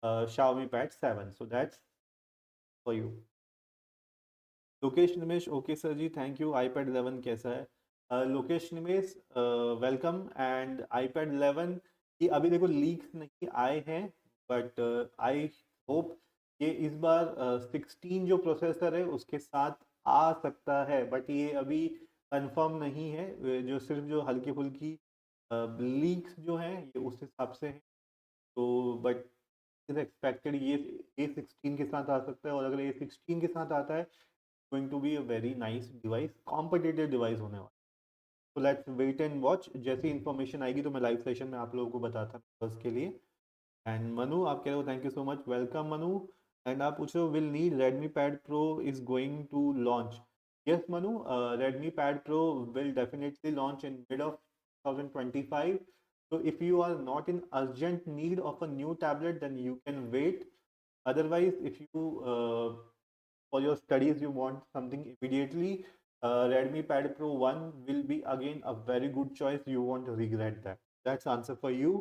Xiaomi Pad 7. So that's for you. Lokesh Nimesh okay sir ji thank you iPad 11 कैसा है Lokesh Nimesh welcome and iPad 11 की अभी देखो leaks नहीं आए हैं but I hope ये इस बार 16 जो प्रोसेसर है उसके साथ आ सकता है बट ये अभी कंफर्म नहीं है जो सिर्फ जो हल्की फुल्की लीक्स जो हैं ये उस हिसाब से हैं तो बट इज एक्सपेक्टेड ये A16 के साथ आ सकता है और अगर A16 के साथ आता है going to be a very nice device competitive device होने वाला तो लेट्स वेट एंड वॉच जैसी इन्फॉर्मेशन आएगी तो मैं लाइव सेशन में आप लोगों को बताता हूँ बस के लिए एंड मनु आप कह रहे हो thank you so much welcome Manu and आप पूछ रहे हो will need Redmi Pad Pro is going to launch yes Manu Redmi Pad Pro will definitely launch in mid of 2025 so if you are not in urgent need of a new tablet then you can wait otherwise if you for your studies you want something immediately Redmi Pad Pro 1 will be again a very good choice you won't regret that that's answer for you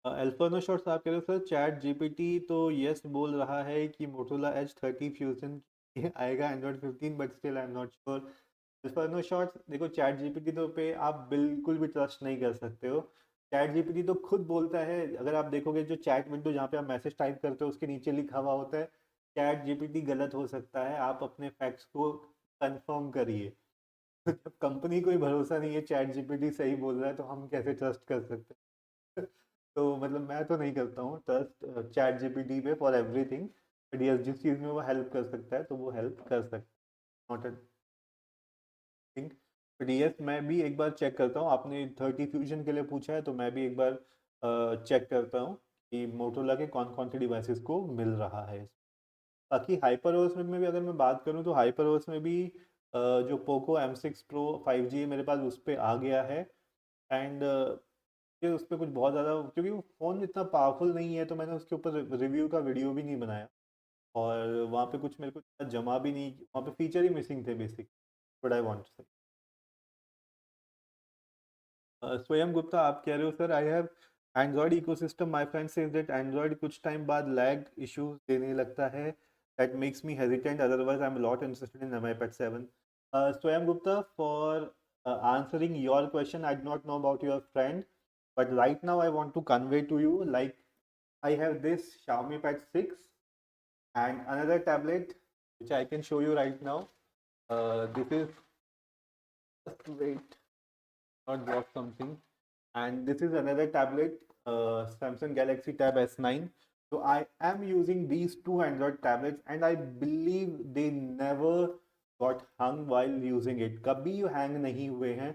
Alfano shorts आप कह रहे हो sir ChatGPT तो yes बोल रहा है कि Motorola Edge 30 fusion आएगा Android 15 but still I am not sure Alfano shorts देखो चैट जीपीटी तो पे आप बिल्कुल भी ट्रस्ट नहीं कर सकते हो चैट जीपीटी तो खुद बोलता है अगर आप देखोगे जो चैट विंडो जहाँ पे आप मैसेज टाइप करते हो उसके नीचे लिखा हुआ होता है चैट जीपीटी गलत हो सकता है आप अपने फैक्ट्स को कंफर्म करिए जब कंपनी को ही भरोसा नहीं है चैट जीपीटी सही बोल रहा है तो हम कैसे ट्रस्ट कर सकते हैं तो मतलब मैं तो नहीं करता हूँ ट्रस्ट चैट जीपीटी पे फॉर एवरीथिंग बट यस जिस चीज़ में वो हेल्प कर सकता है तो वो हेल्प कर सकता है not a thing but yes मैं भी एक बार चेक करता हूँ आपने 30 फ्यूजन के लिए पूछा है तो मैं भी एक बार चेक करता हूँ कि मोटोरोला के कौन कौन से डिवाइसेस को मिल रहा है बाकी हाइपर में भी अगर मैं बात करूँ तो हाइपर में भी जो पोको M6 Pro 5G मेरे पास उस पर आ गया है एंड फिर उस पर कुछ बहुत ज़्यादा क्योंकि वो फ़ोन इतना पावरफुल नहीं है तो मैंने उसके ऊपर रिव्यू का वीडियो भी नहीं बनाया और वहाँ पे कुछ मेरे को इतना जमा भी नहीं वहाँ पे फीचर ही मिसिंग थे basic but I want say स्वयं गुप्ता आप कह रहे हो sir I have Android ecosystem my friend says that Android कुछ टाइम बाद लैग इश्यूज देने लगता है that makes me hesitant otherwise I am lot interested in MiPad 7 स्वयं Gupta for answering your question I do not know about your friend but right now I want to convey to you like I have this Xiaomi Pad 6 and another tablet which I can show you right now this is just wait not drop something and this is another tablet Samsung Galaxy Tab S9 so I am using these two Android tablets and I believe they never got hung while using it कभी hang नहीं हुए हैं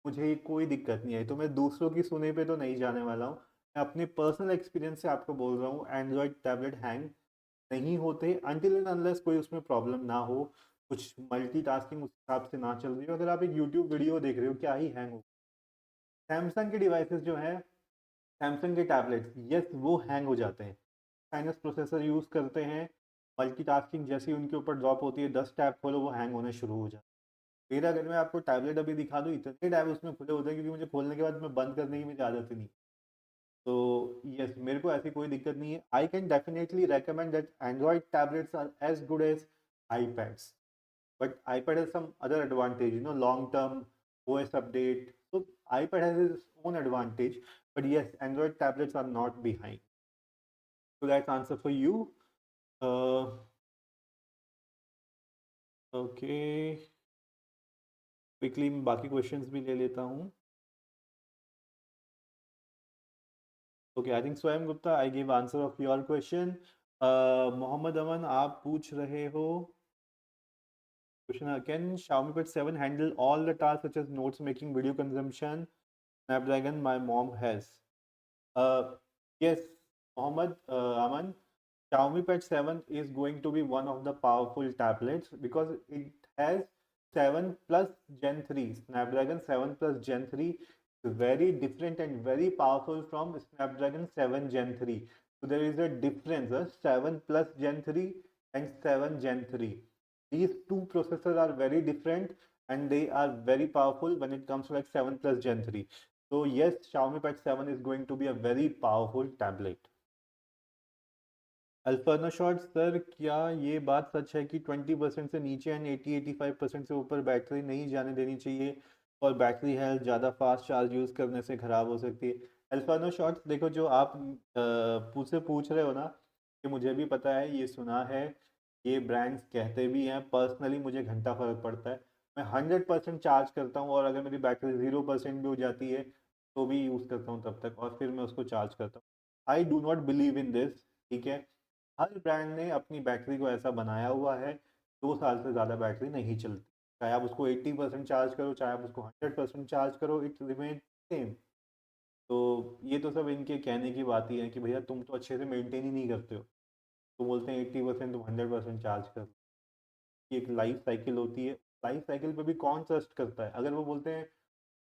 मुझे कोई दिक्कत नहीं आई तो मैं दूसरों की सुने पे तो नहीं जाने वाला हूँ मैं अपने पर्सनल एक्सपीरियंस से आपको बोल रहा हूँ एंड्रॉयड टैबलेट हैंग नहीं होते अनटिल एंड अनलेस कोई उसमें प्रॉब्लम ना हो कुछ मल्टीटास्किंग उस हिसाब से ना चल रही हो अगर आप एक यूट्यूब वीडियो देख रहे हो क्या ही हैंग हो सैमसंग के डिवाइसेस जो हैं सैमसंग के टैबलेट्स यस वो हैंग हो जाते हैं चाइनीज प्रोसेसर यूज़ करते हैं मल्टीटास्किंग जैसी उनके ऊपर ड्रॉप होती है 10 टैब खोलो वो हैंग होने शुरू हो जाता है मेरा अगर मैं आपको टैबलेट अभी दिखा दूँ इतने टैब उसमें खुले होते हैं क्योंकि मुझे खोलने के बाद मैं बंद करने की मुझे आदत ही नहीं तो यस मेरे को ऐसी कोई दिक्कत नहीं है I can definitely recommend that Android tablets are as good as iPads but iPad has some other advantage long term OS update so iPad has its own advantage but yes Android tablets are not behind so that's answer for you uh, okay quickly मैं बाकी questions भी ले लेता हूँ okay I think Swayam Gupta I gave answer of your question Mohammad अमन आप पूछ रहे हो question, can Xiaomi Pad 7 handle all the tasks such as notes making, video consumption, Snapdragon my mom has? Yes, Mohammed Aman, Xiaomi Pad 7 is going to be one of the powerful tablets because it has 7 plus Gen 3. Snapdragon 7 plus Gen 3 is very different and very powerful from Snapdragon 7 Gen 3. So there is a difference, 7 plus Gen 3 and 7 Gen 3. These two processors are very different and they are very powerful when it comes to like 7 plus Gen 3. So yes, Xiaomi Pad 7 is going to be a very powerful tablet. Alfano shot sir, क्या ये बात सच है कि 20% से नीचे and 80-85% से ऊपर battery नहीं जाने देनी चाहिए और बैटरी हेल्थ ज़्यादा फास्ट चार्ज यूज़ करने से ख़राब हो सकती है? अल्फर्नो शॉट्स, देखो जो आप पूछ रहे हो ना, कि मुझे भी पता है, ये सुना है, ये ब्रांड्स कहते भी हैं, पर्सनली मुझे घंटा फ़र्क पड़ता है। मैं 100% चार्ज करता हूँ और अगर मेरी बैटरी 0% भी हो जाती है तो भी यूज़ करता हूँ तब तक, और फिर मैं उसको चार्ज करता हूँ। आई do not believe in this, ठीक है? हर ब्रांड ने अपनी बैटरी को ऐसा बनाया हुआ है, 2 साल से ज़्यादा बैटरी नहीं चलती। चाहे आप उसको 80% चार्ज करो, चाहे आप उसको 100% चार्ज करो, इट रिमेन सेम। तो ये तो सब इनके कहने की बात ही है कि भैया तुम तो अच्छे से मेंटेन ही नहीं करते हो, तो बोलते हैं 80% तुम 100% चार्ज कर लो। ये एक लाइफ साइकिल होती है, लाइफ साइकिल पे भी कौन ट्रस्ट करता है? अगर वो बोलते हैं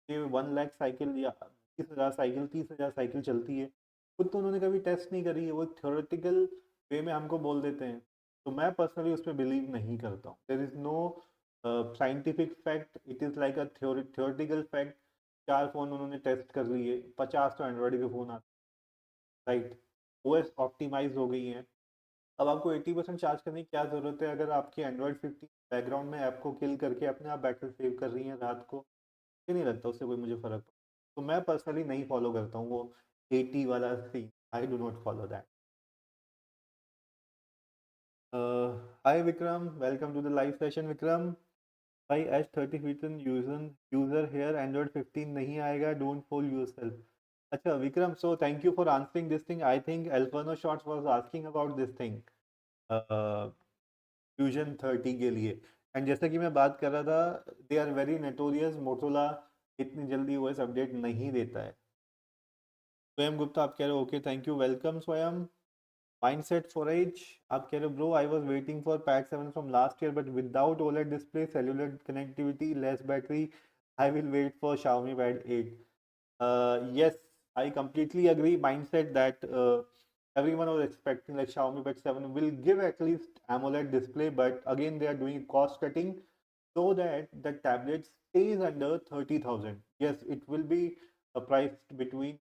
कि 1 लाख साइकिल या 20,000 साइकिल, 30,000 साइकिल चलती है, खुद तो उन्होंने कभी टेस्ट नहीं करी है, वो थ्योरेटिकल वे में हमको बोल देते हैं। तो मैं पर्सनली उस पर बिलीव नहीं करता हूँ। There is no scientific fact, it is like a theoretical fact. 4 phone उन्होंने टेस्ट कर लिए, 50 तो एंड्रॉयड के फ़ोन आते, राइट? ओएस ऑप्टिमाइज हो गई है। अब आपको 80% चार्ज करने की क्या ज़रूरत है अगर आपकी एंड्रॉयड 15 बैकग्राउंड में ऐप को किल करके अपने आप बैटरी सेव कर रही है रात को? मुझे नहीं लगता उससे कोई मुझे फ़र्क। तो मैं पर्सनली नहीं फॉलो करता हूँ वो 80 वाला scene. I do not follow that. Hi Vikram, welcome to the live session. Vikram भाई, H30 feature user hair Android 15 नहीं आएगा, डोंट फॉल योरसेल्फ। अच्छा Vikram, so thank you for answering this thing. I think Alfano shorts was asking about this thing, fusion 30 के लिए। And जैसा कि मैं बात कर रहा था, they are very notorious, Motorola इतनी जल्दी ओएस अपडेट नहीं देता है। स्वयं गुप्ता आप कह रहे हो okay, thank you, welcome Swayam. Mindset for as आप कह रहे हो bro, I was waiting for pad 7 from last year but without OLED display, cellular connectivity, less battery, I will wait for Xiaomi Pad 8. Yes, I completely agree. Mindset that everyone was expecting like Xiaomi Pad 7 will give at least AMOLED display, but again they are doing cost cutting so that the tablet stays under 30,000. Yes, it will be priced between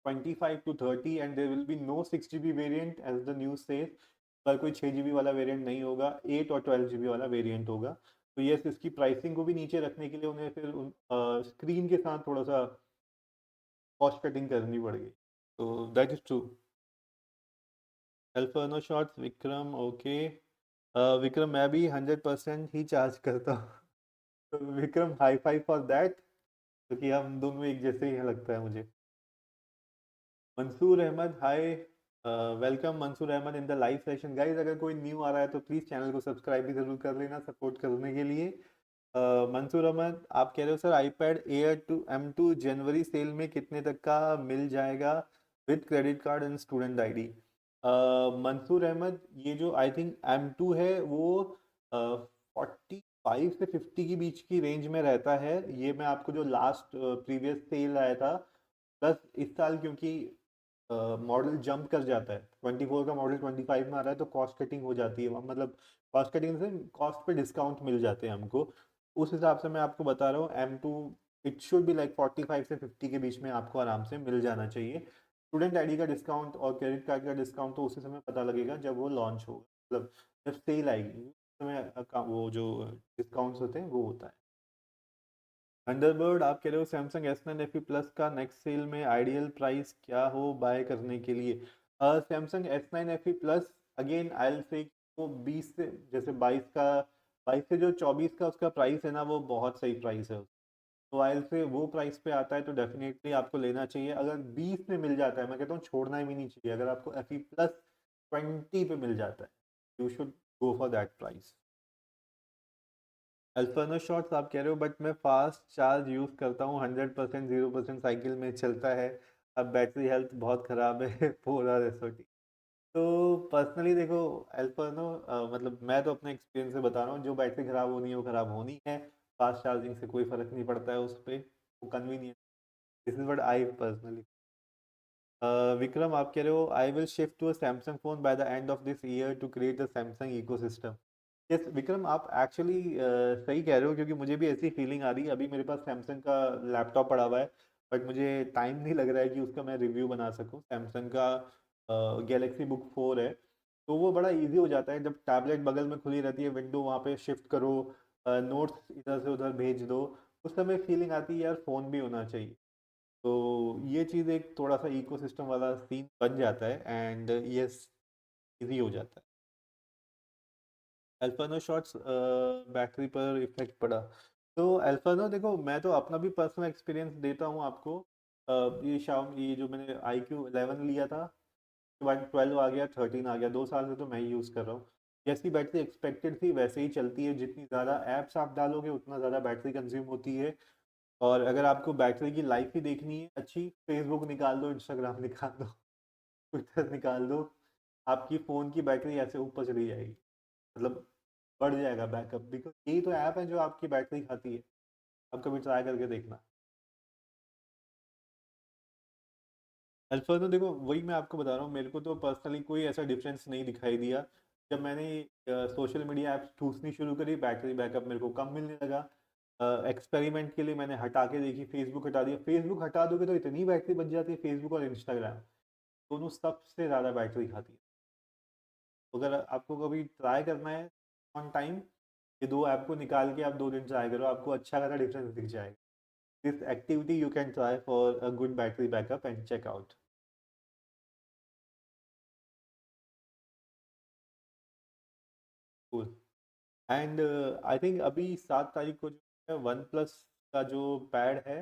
25 to 30 and there will be no 6 GB variant as the news says। पर कोई 6 GB वाला variant नहीं होगा, 8 और 12 GB वाला variant होगा। तो yes, इसकी प्राइसिंग को भी नीचे रखने के लिए उन्हें फिर स्क्रीन के साथ थोड़ा सा कॉस्ट कटिंग करनी पड़ेगी। तो that is true. Alfano shots Vikram okay. Vikram मैं भी 100% ही चार्ज करता हूँ। तो Vikram high five for that, क्योंकि हम दोनों एक जैसे ही लगता है मुझे। Mansoor Ahmed hi, welcome Mansoor Ahmed in the live session. Guys अगर कोई न्यू आ रहा है तो प्लीज़ चैनल को सब्सक्राइब भी ज़रूर कर लेना सपोर्ट करने के लिए। मंसूर अहमद आप कह रहे हो सर iPad Air 2 M2 जनवरी सेल में कितने तक का मिल जाएगा with credit card and student ID? Mansoor Ahmed, ये जो आई थिंक M2 है वो 45 से 50 के बीच की रेंज में रहता है। ये मैं आपको जो लास्ट प्रीवियस सेल आया था, प्लस इस साल क्योंकि मॉडल जंप कर जाता है, 24 का मॉडल 25 में आ रहा है, तो कॉस्ट कटिंग हो जाती है, मतलब कॉस्ट कटिंग से कॉस्ट पे डिस्काउंट मिल जाते हैं हमको। उस हिसाब से मैं आपको बता रहा हूँ M2 it should be like 45 से 50 के बीच में आपको आराम से मिल जाना चाहिए। स्टूडेंट आईडी का डिस्काउंट और क्रेडिट कार्ड का डिस्काउंट तो उसी समय पता लगेगा जब वो लॉन्च होगा, मतलब जब सेल आएगी उस समय वो जो डिस्काउंट्स होते हैं वो होता है। थंडरबर्ड आप कह रहे हो सैमसंग S9 FE प्लस का नेक्स्ट सेल में आइडियल प्राइस क्या हो बाय करने के लिए? Samsung S9 FE plus again I will से वो 20 से जैसे 22 का, 22 से जो 24 का उसका प्राइस है ना, वो बहुत सही प्राइस है। तो आई विल से वो प्राइस पे आता है तो डेफिनेटली आपको लेना चाहिए। अगर 20 में मिल जाता है, मैं कहता हूँ छोड़ना भी नहीं चाहिए। अगर आपको FE प्लस 20 पे मिल जाता है, you should go for that price. Alfano shots आप कह रहे हो, बट मैं फास्ट चार्ज यूज़ करता हूँ, 100% 0% साइकिल में चलता है। अब बैटरी हेल्थ बहुत ख़राब है 4 आवर SOT। तो पर्सनली देखो, अल्फानो मतलब मैं तो अपने एक्सपीरियंस से बता रहा हूँ, जो बैटरी ख़राब होनी है वो ख़राब होनी है, फास्ट चार्जिंग से कोई फ़र्क नहीं पड़ता है उस पर, वो convenient. This is what I personally. Vikram आप कह रहे हो, I will shift to a Samsung phone by the end of this year to create a Samsung ecosystem. Yes Vikram, आप एक्चुअली सही कह रहे हो, क्योंकि मुझे भी ऐसी फीलिंग आ रही है। अभी मेरे पास सैमसंग का लैपटॉप पड़ा हुआ है, बट मुझे टाइम नहीं लग रहा है कि उसका मैं रिव्यू बना सकूं। सैमसंग का गैलेक्सी बुक 4 है, तो वो बड़ा इजी हो जाता है जब टैबलेट बगल में खुली रहती है, विंडो वहाँ पे शिफ्ट करो, नोट्स इधर से उधर भेज दो, उस समय फीलिंग आती है यार फ़ोन भी होना चाहिए। तो ये चीज़ एक थोड़ा सा इकोसिस्टम वाला सीन बन जाता है, एंड यस, इजी हो जाता है। अल्फानो शॉट्स बैटरी पर इफेक्ट पड़ा, तो अल्फानो देखो, मैं तो अपना भी पर्सनल एक्सपीरियंस देता हूँ आपको। ये शाम ये जो मैंने iQOO 11 लिया था, उसके बाद 12 आ गया, 13 आ गया, 2 साल से तो मैं ही यूज़ कर रहा हूँ। जैसी बैटरी एक्सपेक्टेड थी वैसे ही चलती है, जितनी ज़्यादा ऐप्स आप डालोगे उतना ज़्यादा बैटरी कंज्यूम होती है। और अगर आपको बैटरी की लाइफ ही देखनी है अच्छी, फेसबुक निकाल दो, इंस्टाग्राम निकाल दो, ट्विटर निकाल दो, आपकी फ़ोन की बैटरी ऐसे ऊपर चली जाएगी, मतलब बढ़ जाएगा बैकअप, बिकॉज यही तो ऐप है जो आपकी बैटरी खाती है। आप कभी ट्राई करके देखना। अल्फा तो देखो, वही मैं आपको बता रहा हूँ, मेरे को तो पर्सनली कोई ऐसा डिफरेंस नहीं दिखाई दिया। जब मैंने सोशल मीडिया ऐप्स ठूसनी शुरू करी, बैटरी बैकअप मेरे को कम मिलने लगा। एक्सपेरिमेंट के लिए मैंने हटा के देखी, फेसबुक हटा दिया। फेसबुक हटा दोगे तो इतनी बैटरी बच जाती है, फेसबुक और इंस्टाग्राम दोनों सबसे ज़्यादा बैटरी खाती है। अगर आपको कभी ट्राई करना है ऑन टाइम, ये दो ऐप को निकाल के आप 2 दिन ट्राई करो, आपको अच्छा खासा डिफरेंस दिख जाएगा। This activity you can try for a good battery backup and check out. Cool. And I think अभी 7 तारीख को जो है, वन प्लस का जो पैड है,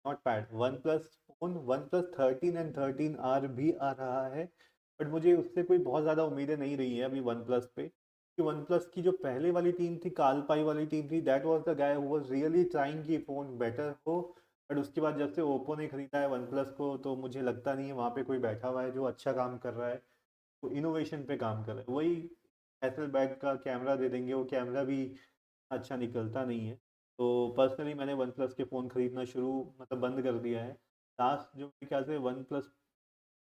not pad, one plus phone, one plus 13 and 13R भी आ रहा है। बट मुझे उससे कोई बहुत ज़्यादा उम्मीदें नहीं रही है अभी वन प्लस पे, कि वन प्लस की जो पहले वाली टीम थी, काल पाई वाली टीम थी, that was the guy who was really trying कि फ़ोन बेटर हो। बट उसके बाद जब से ओप्पो ने खरीदा है वन प्लस को, तो मुझे लगता नहीं है वहाँ पे कोई बैठा हुआ है जो अच्छा काम कर रहा है, वो इनोवेशन पे काम कर रहा है। वही एसल बैग का कैमरा दे देंगे, वो कैमरा भी अच्छा निकलता नहीं है। तो पर्सनली मैंने वन प्लस के फ़ोन खरीदना शुरू, मतलब बंद कर दिया है। लास्ट जो मेरे ख्याल से वन प्लस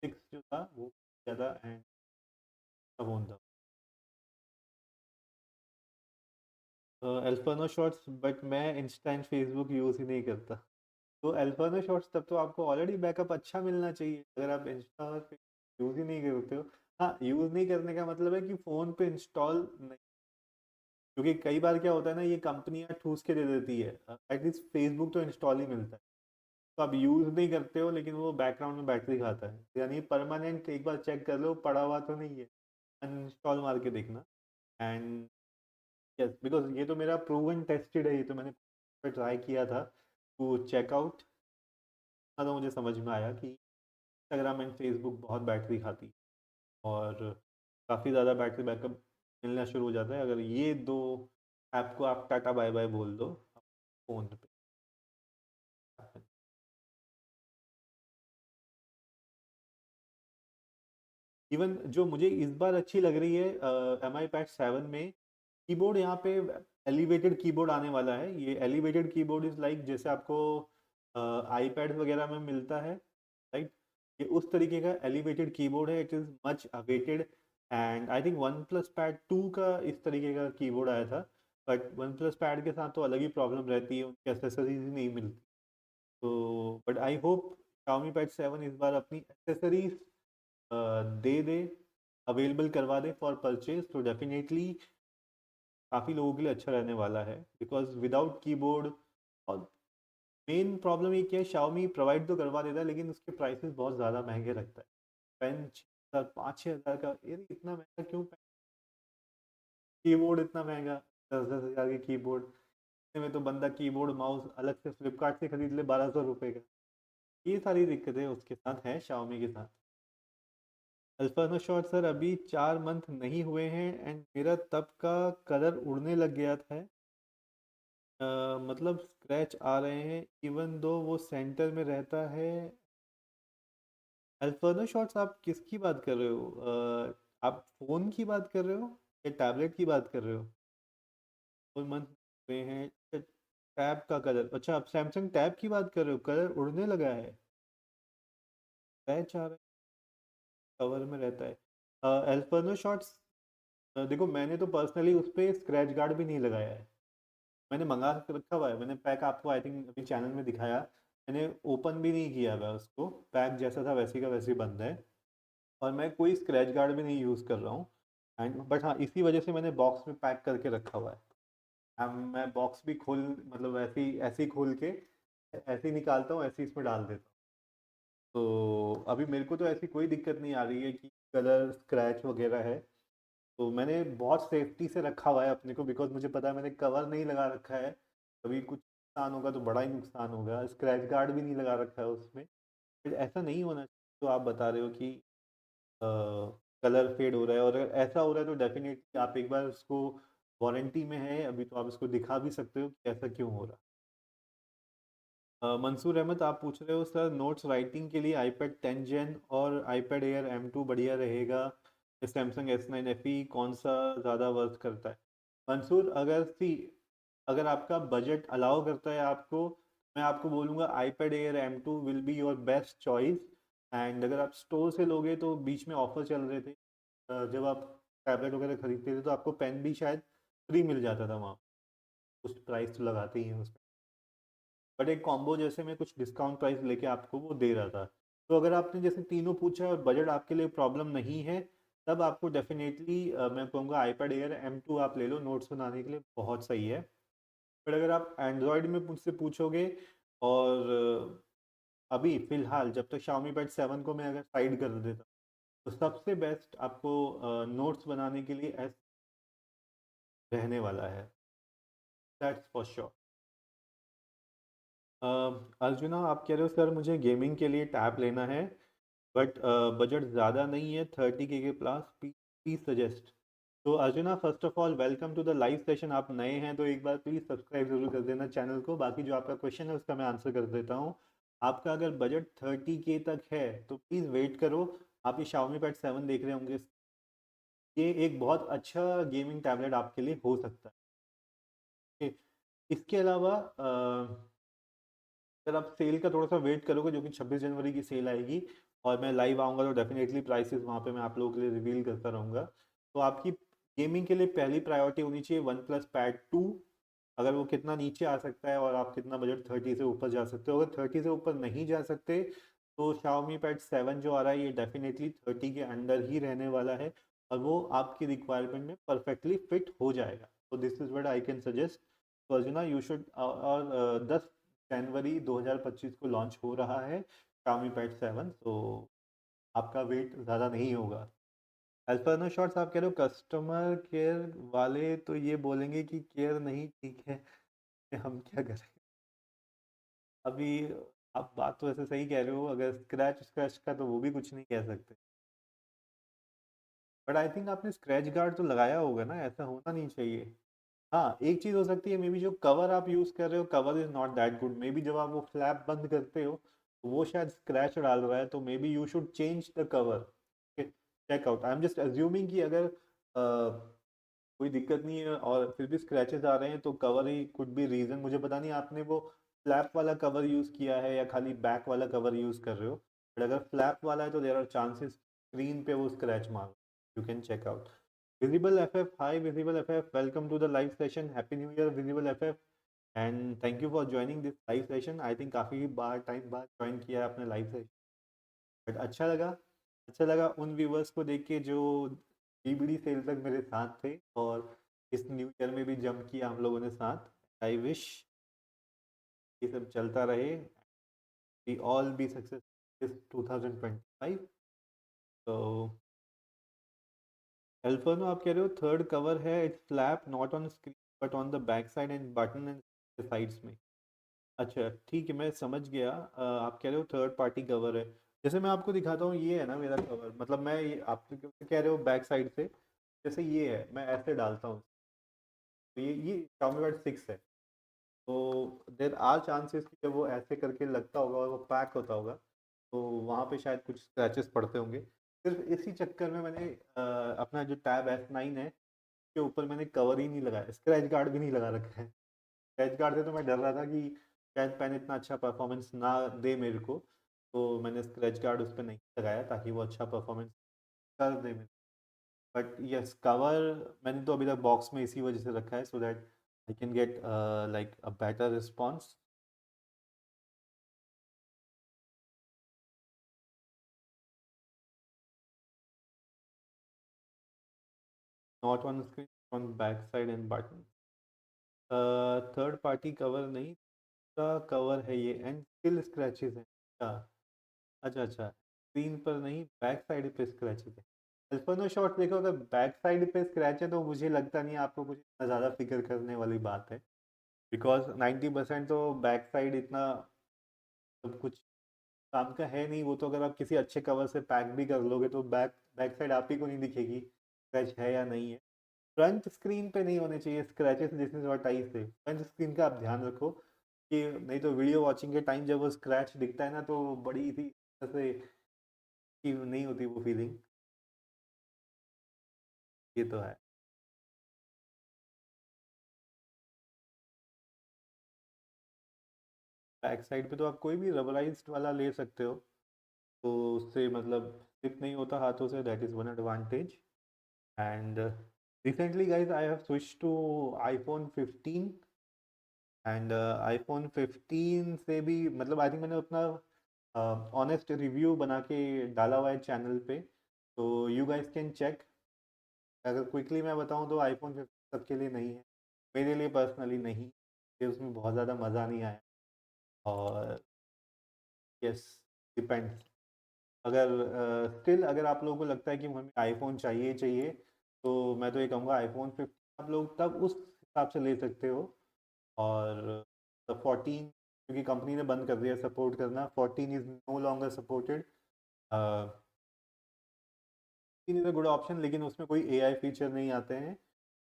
6 जो था वो ज़्यादा एंड फ़ोन था। अल्फानो शॉट्स, बट मैं इंस्टा एंड फेसबुक यूज़ ही नहीं करता। तो अल्फानो शॉट्स तब तो आपको ऑलरेडी बैकअप अच्छा मिलना चाहिए, अगर आप इंस्टा और यूज़ ही नहीं करते हो। हाँ, यूज़ नहीं करने का मतलब है कि फ़ोन पे इंस्टॉल नहीं, क्योंकि कई बार क्या होता है ना, ये कंपनियां ठूस के दे देती है, एटलीस्ट फेसबुक तो इंस्टॉल ही मिलता है। तो आप यूज़ नहीं करते हो, लेकिन वो बैकग्राउंड में बैटरी खाता है, यानी परमानेंट, एक बार चेक कर लो पड़ा हुआ तो नहीं है, अनइंस्टॉल मार के देखना। एंड यस, बिकॉज ये तो मेरा प्रूवन टेस्टेड है, ये तो मैंने ट्राई किया था टू चेकआउट। तो मुझे समझ में आया कि इंस्टाग्राम एंड फेसबुक बहुत बैटरी खाती है, और काफ़ी ज़्यादा बैटरी बैकअप मिलना शुरू हो जाता है अगर ये दो ऐप को आप टाटा बाय बाय बोल दो फ़ोन पे। इवन जो मुझे इस बार अच्छी लग रही है, MI पैड 7 में कीबोर्ड, यहाँ पे एलिवेटेड कीबोर्ड आने वाला है। ये एलिवेटेड कीबोर्ड इज़ लाइक जैसे आपको आईपैड वगैरह में मिलता है, राइट? ये उस तरीके का एलिवेटेड कीबोर्ड है, it is much awaited. And I think one plus pad 2 का इस तरीके का कीबोर्ड आया था, बट वन प्लस पैड के साथ तो अलग ही प्रॉब्लम रहती है, उनकी एसेसरीज ही नहीं मिलती। तो but I hope Xiaomi pad 7 इस बार अपनी एसेसरीज दे दे, अवेलेबल करवा दे फॉर परचेज, तो डेफिनेटली काफ़ी लोगों के लिए अच्छा रहने वाला है, बिकॉज विदाउट कीबोर्ड। और मेन प्रॉब्लम ये क्या है, Xiaomi प्रोवाइड तो करवा देता है, लेकिन उसके प्राइसेस बहुत ज़्यादा महंगे रखता है। पेन 6,000 5-6 हज़ार का, यार इतना महंगा क्यों? कीबोर्ड इतना महंगा, 10-10 हज़ार के कीबोर्ड, इतने में तो बंदा कीबोर्ड माउस अलग से फ्लिपकार्ट से खरीद ले 1200 रुपये का। ये सारी दिक्कतें उसके साथ हैं, Xiaomi के साथ। अल्फानो शॉट सर अभी 4 मंथ नहीं हुए हैं एंड मेरा तब का कलर उड़ने लग गया था। मतलब स्क्रैच आ रहे हैं इवन दो वो सेंटर में रहता है। अल्फानो शॉट्स आप किसकी बात कर रहे हो? आप फ़ोन की बात कर रहे हो या टैबलेट की बात कर रहे हो? 4 मंथ हुए हैं। टैब का कलर, अच्छा आप सैमसंग टैब की बात कर रहे हो, कलर उड़ने लगा है, स्क्रैच आ रहा है, कवर में रहता है। अल्फानो शॉट्स, देखो मैंने तो पर्सनली उस पर स्क्रैच गार्ड भी नहीं लगाया है। मैंने मंगा के रखा हुआ है, मैंने पैक आपको आई थिंक अभी चैनल में दिखाया। मैंने ओपन भी नहीं किया हुआ है उसको, पैक जैसा था वैसे का वैसे ही बंद है। और मैं कोई स्क्रैच गार्ड भी नहीं यूज़ कर रहा हूँ। एंड बट हाँ, इसी वजह से मैंने बॉक्स में पैक करके रखा हुआ है। अब मैं बॉक्स भी खोल, मतलब ऐसे ही खोल के ऐसे ही निकालता हूँ, ऐसे ही इसमें डाल देता हूँ। तो अभी मेरे को तो ऐसी कोई दिक्कत नहीं आ रही है कि कलर स्क्रैच वगैरह है। तो मैंने बहुत सेफ्टी से रखा हुआ है अपने को, बिकॉज मुझे पता है मैंने कवर नहीं लगा रखा है। कभी कुछ नुकसान होगा तो बड़ा ही नुकसान होगा। स्क्रैच गार्ड भी नहीं लगा रखा है उसमें। फिर ऐसा नहीं होना चाहिए। तो आप बता रहे हो कि कलर फेड हो रहा है, और अगर ऐसा हो रहा है तो डेफिनेटली आप एक बार उसको, वारंटी में है अभी तो आप इसको दिखा भी सकते हो कि ऐसा क्यों हो रहा है। मंसूर अहमद आप पूछ रहे हो सर, नोट्स राइटिंग के लिए आईपैड 10 जेन और आईपैड एयर M2 बढ़िया रहेगा, सैमसंग S9 FE कौन सा ज़्यादा वर्क करता है? मंसूर, अगर आपका बजट अलाउ करता है आपको, मैं आपको बोलूँगा iPad air M2 will be your best choice. And अगर आप स्टोर से लोगे तो बीच में ऑफर चल रहे थे, जब आप टैबलेट वगैरह खरीदते थे तो आपको पेन भी शायद फ्री मिल जाता था वहाँ। कुछ प्राइस तो लगाते ही हैं उसमें, बट एक कॉम्बो जैसे में कुछ डिस्काउंट प्राइस लेके आपको वो दे रहा था। तो अगर आपने जैसे तीनों पूछा और बजट आपके लिए प्रॉब्लम नहीं है, तब आपको डेफिनेटली मैं कहूँगा आईपैड एयर M2 आप ले लो, नोट्स बनाने के लिए बहुत सही है। बट अगर आप एंड्रॉयड में मुझसे पूछोगे, और अभी फिलहाल जब तक Xiaomi Pad 7 को मैं अगर साइड कर देता, तो सबसे बेस्ट आपको नोट्स बनाने के लिए एस रहने वाला है, दैट्स फॉर श्योर। अर्जुना आप कह रहे हो सर मुझे गेमिंग के लिए टैब लेना है, बट बजट ज़्यादा नहीं है, 30K के प्लस, प्लीज सजेस्ट। तो Arjuna, first of all welcome to the live session. आप नए हैं तो एक बार प्लीज़ सब्सक्राइब जरूर कर देना चैनल को। बाकी जो आपका क्वेश्चन है उसका मैं आंसर कर देता हूँ। आपका अगर बजट 30K तक है तो प्लीज़ वेट करो। आप ये Xiaomi Pad 7 देख रहे होंगे, ये एक बहुत अच्छा गेमिंग टैबलेट आपके लिए हो सकता है। इसके अलावा अगर आप सेल का थोड़ा सा वेट करोगे, जो कि 26 जनवरी की सेल आएगी और मैं लाइव आऊँगा, तो डेफिनेटली प्राइसेस वहाँ पे मैं आप लोगों के लिए रिवील करता रहूँगा। तो आपकी गेमिंग के लिए पहली प्रायोरिटी होनी चाहिए वन प्लस पैड 2। अगर वो कितना नीचे आ सकता है और आप कितना बजट 30 से ऊपर जा सकते हो, अगर 30 से ऊपर नहीं जा सकते तो Xiaomi Pad 7 जो आ रहा है ये डेफिनेटली 30 के अंडर ही रहने वाला है, और वो आपकी रिक्वायरमेंट में परफेक्टली फिट हो जाएगा। तो this is what I can suggest. तो अर्जुना यू शुड, और 10 जनवरी 2025 को लॉन्च हो रहा है Xiaomi Pad 7, तो आपका वेट ज़्यादा नहीं होगा। अल्फानो शॉट्स आप कह रहे हो कस्टमर केयर वाले तो ये बोलेंगे कि केयर नहीं ठीक है, हम क्या करें? अभी आप बात तो ऐसे सही कह रहे हो, अगर स्क्रैच स्क्रैच का तो वो भी कुछ नहीं कह सकते। बट आई थिंक आपने स्क्रैच गार्ड तो लगाया होगा ना, ऐसा होना नहीं चाहिए। हाँ, एक चीज़ हो सकती है, मे बी जो कवर आप यूज़ कर रहे हो cover is not that good, may be जब आप वो फ्लैप बंद करते हो तो वो शायद स्क्रैच डाल रहा है, तो maybe you should change the cover, check out. I am just assuming कि अगर कोई दिक्कत नहीं है और फिर भी स्क्रैचेस आ रहे हैं तो cover he could be reason. मुझे पता नहीं आपने वो फ्लैप वाला कवर यूज़ किया है या खाली बैक वाला कवर यूज़ कर रहे हो, बट अगर फ्लैप वाला है तो देयर आर चांसेस स्क्रीन पे वो स्क्रैच मार, you can check out. Visible FF, hi visible FF, welcome to the live session, happy new year visible FF, and thank you for joining this live session. I think काफ़ी बार time बाद join किया है आपने live session, but अच्छा लगा। अच्छा लगा उन व्यूवर्स को देख के जो DBD सेल तक मेरे साथ थे, और इस न्यू ईयर में भी जंप किया हम लोगों ने साथ। आई विश ये सब चलता रहे, वी ऑल बी सक्सेस इस 2025। तो अल्फानो आप कह रहे हो थर्ड कवर है, it's flap not on screen but on the back side and button and sides में। अच्छा ठीक है, मैं समझ गया। आप कह रहे हो थर्ड पार्टी कवर है, जैसे मैं आपको दिखाता हूँ, ये है ना मेरा कवर, मतलब मैं ये आप तो कह रहे हो बैक साइड से, जैसे ये है, मैं ऐसे डालता हूँ, तो ये Xiaomi Bud 6 है, तो देर आर चांसेस कि जब वो ऐसे करके लगता होगा और वो पैक होता होगा, तो वहाँ पे शायद कुछ स्क्रैचेस पड़ते होंगे। सिर्फ इसी चक्कर में मैंने अपना जो टैब S9 है के ऊपर मैंने कवर ही नहीं लगाया, स्क्रैच गार्ड भी नहीं लगा रखा है। स्क्रैच गार्ड से तो मैं डर रहा था कि शायद पेन इतना अच्छा परफॉर्मेंस ना दे मेरे को, तो मैंने स्क्रैच गार्ड उस पर नहीं लगाया ताकि वो अच्छा परफॉर्मेंस कर दे मेरे। बट यस, कवर मैंने तो अभी तक बॉक्स में इसी वजह से रखा है, so that I can get like a better response. Not on screen, on back side and button. Third party cover नहीं, का कवर है ये, एंड स्टिल स्क्रैचेस हैं। अच्छा अच्छा अच्छा, स्क्रीन पर नहीं, बैक साइड पे स्क्रैचेस है। अल्फानो शॉट देखो, अगर बैक साइड पे स्क्रैच है तो मुझे लगता नहीं आपको कुछ इतना ज़्यादा फिक्र करने वाली बात है, बिकॉज 90% तो बैक साइड इतना सब कुछ काम का है नहीं। वो तो अगर आप किसी अच्छे कवर से पैक भी कर लोगे तो बैक बैक साइड आप ही को नहीं दिखेगी स्क्रैच है या नहीं है। फ्रंट स्क्रीन पे नहीं होने चाहिए scratches, this is what I say. Front screen का आप ध्यान रखो कि नहीं तो वीडियो वॉचिंग के टाइम जब वो स्क्रैच दिखता है ना, तो बड़ी सी ऐसे की नहीं होती वो फीलिंग। ये तो है। बैक साइड पे तो आप कोई भी रबराइज्ड वाला ले सकते हो, तो उससे मतलब स्लिप नहीं होता हाथों से, that is one advantage. And recently guys I have switch to iPhone 15, and iPhone 15 से भी मतलब आई थिंक मैंने अपना ऑनेस्ट रिव्यू बना के डाला हुआ है चैनल पे, तो यू गाइस कैन चेक। अगर क्विकली मैं बताऊं तो आईफोन 15 सबके लिए नहीं है, मेरे लिए पर्सनली नहीं, कि उसमें बहुत ज़्यादा मज़ा नहीं आया। और यस, डिपेंड्स। अगर स्टिल अगर आप लोगों को लगता है कि हमें आईफोन चाहिए चाहिए, तो मैं तो ये कहूँगा आईफोन 15 आप लोग तब उस हिसाब से ले सकते हो। और 14, क्योंकि कंपनी ने बंद कर दिया सपोर्ट करना, 14 is no longer supported. 15 is a good option, लेकिन उसमें कोई एआई फीचर नहीं आते हैं,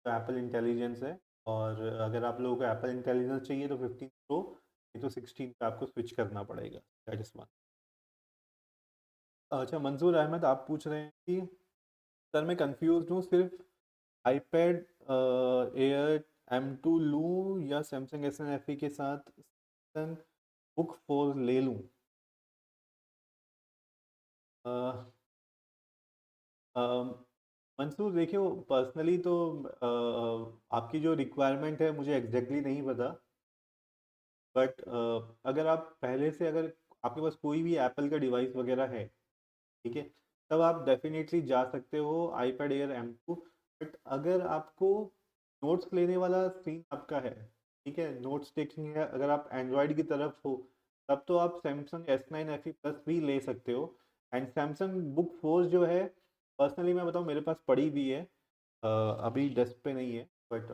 तो एप्पल इंटेलिजेंस है। और अगर आप लोगों को एप्पल इंटेलिजेंस चाहिए तो 15 प्रो, ये तो 16 पे आपको स्विच करना पड़ेगा, दैट इज़ वन। अच्छा मंजूर अहमद, आप पूछ रहे हैं कि सर मैं कंफ्यूज हूँ, सिर्फ आईपैड एयर M2 लूँ या सैमसंग S9 FE के साथ सैमसंग बुक 4 ले लूँ। अ, अ, मंसूर देखिए, पर्सनली तो आपकी जो रिक्वायरमेंट है मुझे एग्जैक्टली नहीं पता, बट अगर आप पहले से, अगर आपके पास कोई भी एप्पल का डिवाइस वगैरह है, ठीक है, तब आप डेफिनेटली जा सकते हो आईपैड एयर M2। बट अगर आपको नोट्स लेने वाला सीन आपका है, ठीक है, नोट्स टेकिंग है, अगर आप एंड्रॉयड की तरफ हो, तब तो आप सैमसंग S9 FE प्लस भी ले सकते हो। एंड सैमसंग बुक 4 जो है, पर्सनली मैं बताऊँ मेरे पास पड़ी भी है, अभी डेस्क पे नहीं है, बट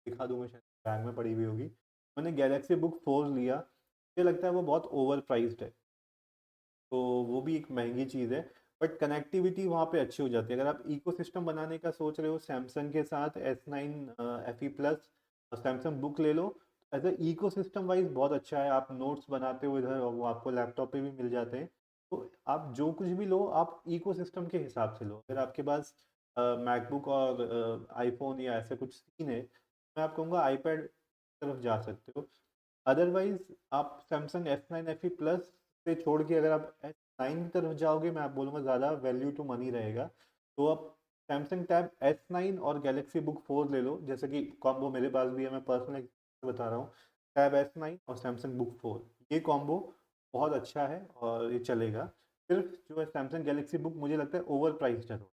दिखा दूंगा, शायद बैग में पड़ी हुई होगी। मैंने गैलेक्सी बुक 4 लिया, मुझे लगता है वो बहुत ओवर प्राइस्ड है, तो वो भी एक महंगी चीज़ है। बट कनेक्टिविटी वहाँ पे अच्छी हो जाती है। अगर आप इकोसिस्टम बनाने का सोच रहे हो सैमसंग के साथ S9 FE प्लस और सैमसंग बुक ले लो, एज ए इकोसिस्टम वाइज बहुत अच्छा है। आप नोट्स बनाते हो इधर और वो आपको लैपटॉप पे भी मिल जाते हैं, तो आप जो कुछ भी लो आप इकोसिस्टम के हिसाब से लो। अगर आपके पास मैकबुक और आईफोन या ऐसे कुछ सीन है, मैं आप कहूँगा आईपैड तरफ जा सकते हो। अदरवाइज आप सैमसंग S9 FE प्लस से छोड़ के अगर आप S9 की तरफ जाओगे, मैं आप बोलूँगा ज़्यादा वैल्यू टू मनी रहेगा। तो आप सैमसंग टैब S9 और गैलेक्सी बुक 4 ले लो, जैसे कि कॉम्बो मेरे पास भी है, मैं पर्सनली बता रहा हूँ। टैब S9 और सैमसंग बुक 4, ये कॉम्बो बहुत अच्छा है और ये चलेगा। सिर्फ जो है सैमसंग गैलेक्सी बुक मुझे लगता है ओवर प्राइस्ड है थोड़ा।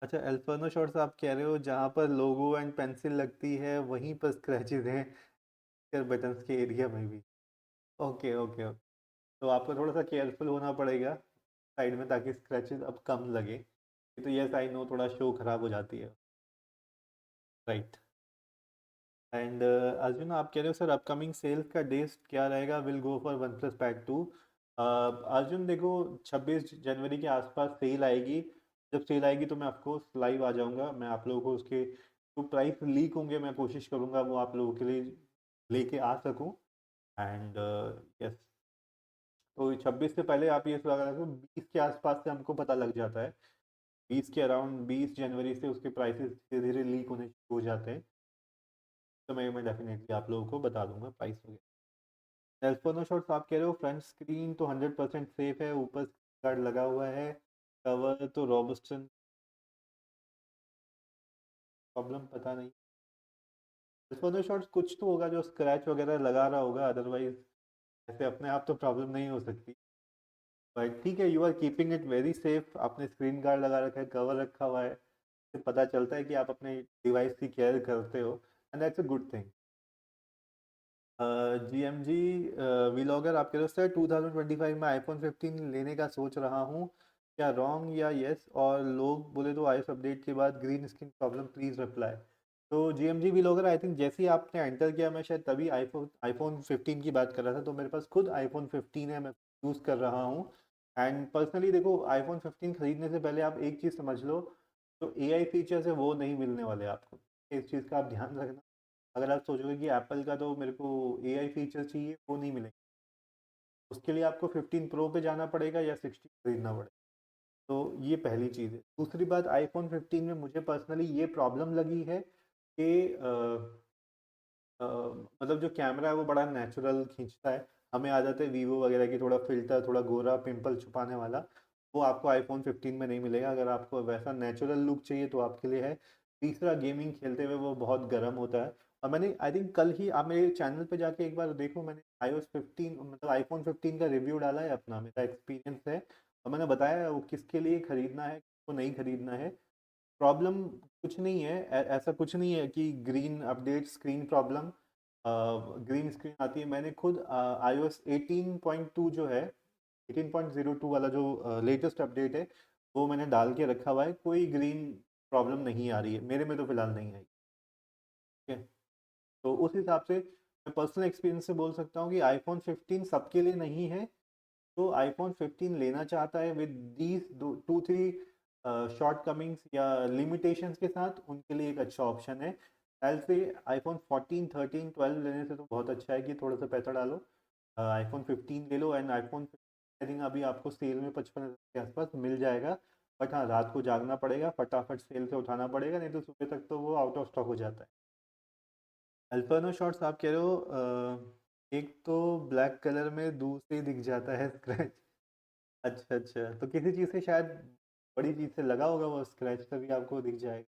अच्छा, अल्फानो शॉट्स आप कह रहे हो जहाँ पर लोगो एंड पेंसिल लगती है वहीं पर स्क्रैचेस हैं बटन्स के एरिया में भी? ओके ओके ओके, तो आपको थोड़ा सा केयरफुल होना पड़ेगा साइड में, ताकि स्क्रैचेस अब कम लगे। तो यस आई नो, थोड़ा शो खराब हो जाती है, राइट। एंड अर्जुन आप कह रहे हो सर अपकमिंग सेल्स का डेट क्या रहेगा, will go for one plus pack 2। Arjun देखो 26 जनवरी के आसपास सेल आएगी। जब सेल आएगी तो मैं ऑफकोर्स लाइव आ जाऊंगा, मैं आप लोगों को उसके जो प्राइस लीक होंगे मैं कोशिश करूंगा वो आप लोगों के लिए लेके आ सकूं। एंड यस, तो 26 से पहले आप ये लगा रखो 20 के आसपास से हमको पता लग जाता है। 20 के अराउंड 20 जनवरी से उसके प्राइसेस धीरे धीरे लीक होने शुरू हो जाते हैं। तो मैं डेफिनेटली आप लोगों को बता दूंगा प्राइस वगैरह। एल्फोनो शॉट्स आप कह रहे हो फ्रंट स्क्रीन तो 100% सेफ है, ऊपर गार्ड लगा हुआ है, कवर तो रॉबस्टन प्रॉब्लम पता नहीं। एल्फोनो शॉट्स कुछ तो होगा जो स्क्रैच वगैरह लगा रहा होगा, अदरवाइज ऐसे अपने आप तो प्रॉब्लम नहीं हो सकती। बट ठीक है, you are keeping it very safe, आपने स्क्रीन गार्ड लगा रखा है, कवर रखा हुआ है, इससे पता चलता है कि आप अपने डिवाइस की केयर करते हो, and that's a good thing. G M G vlogger आप कह रहे हो सर 2025 में आईफोन 15 लेने का सोच रहा हूँ, क्या रॉन्ग या यस, और लोग बोले तो आईएस अपडेट के बाद green screen problem please reply. तो G M G vlogger I think जैसे ही आपने एंटर किया मैं शायद तभी आईफोन 15 की बात कर रहा था, तो मेरे पास खुद आईफोन 15 है, मैं यूज़ कर रहा हूँ। एंड पर्सनली देखो आईफोन 15 खरीदने से पहले आप एक चीज़ समझ लो, जो एआई फीचर्स है वो नहीं मिलने वाले आपको, इस चीज़ का आप ध्यान रखना। अगर आप सोचोगे कि एप्पल का तो मेरे को एआई फीचर चाहिए, वो नहीं मिलेंगे। उसके लिए आपको 15 प्रो पे जाना पड़ेगा या 16 खरीदना पड़ेगा। तो ये पहली चीज़ है। दूसरी बात, आईफोन 15 में मुझे पर्सनली ये प्रॉब्लम लगी है कि मतलब जो कैमरा है वो बड़ा नेचुरल खींचता है। हमें आ जाते हैं वीवो वगैरह की थोड़ा फिल्टर, थोड़ा गोरा पिंपल छुपाने वाला, वो आपको आईफोन 15 में नहीं मिलेगा। अगर आपको वैसा नेचुरल लुक चाहिए तो आपके लिए है। तीसरा, गेमिंग खेलते हुए वो बहुत गर्म होता है। और मैंने आई थिंक कल ही आप मेरे चैनल पे जाके एक बार देखो, मैंने iOS 15 मतलब आईफोन 15 का रिव्यू डाला है, अपना मेरा एक्सपीरियंस है, और मैंने बताया है वो किसके लिए खरीदना है, किसको नहीं खरीदना है। प्रॉब्लम कुछ नहीं है, ऐसा कुछ नहीं है कि green update screen problem, green screen आती है। मैंने खुद iOS 18.2 जो है, 18.02 वाला जो लेटेस्ट अपडेट है, वो मैंने डाल के रखा हुआ है, कोई ग्रीन प्रॉब्लम नहीं आ रही है मेरे में, तो फिलहाल नहीं आई। ठीक है, तो उस हिसाब से मैं पर्सनल एक्सपीरियंस से बोल सकता हूँ कि आईफोन 15 सबके लिए नहीं है। तो आईफोन 15 लेना चाहता है with these two three shortcomings या लिमिटेशंस के साथ, उनके लिए एक अच्छा ऑप्शन है। एल से आईफोन 14, 13, 12 लेने से तो बहुत अच्छा है कि थोड़ा सा पैसा डालो, आईफोन 15 ले लो। एंड आईफोन आई थिंक अभी आपको सेल में 55,000 के आसपास मिल जाएगा। बट हाँ, रात को जागना पड़ेगा, फटाफट सेल से उठाना पड़ेगा, नहीं तो सुबह तक तो वो आउट ऑफ स्टॉक हो जाता है। अल्फानो शॉट्स आप कह रहे हो एक तो ब्लैक कलर में दूर से ही दिख जाता है स्क्रैच। अच्छा अच्छा, तो किसी चीज़ से शायद बड़ी चीज़ से लगा होगा वो स्क्रैच, तभी आपको दिख जाएगा।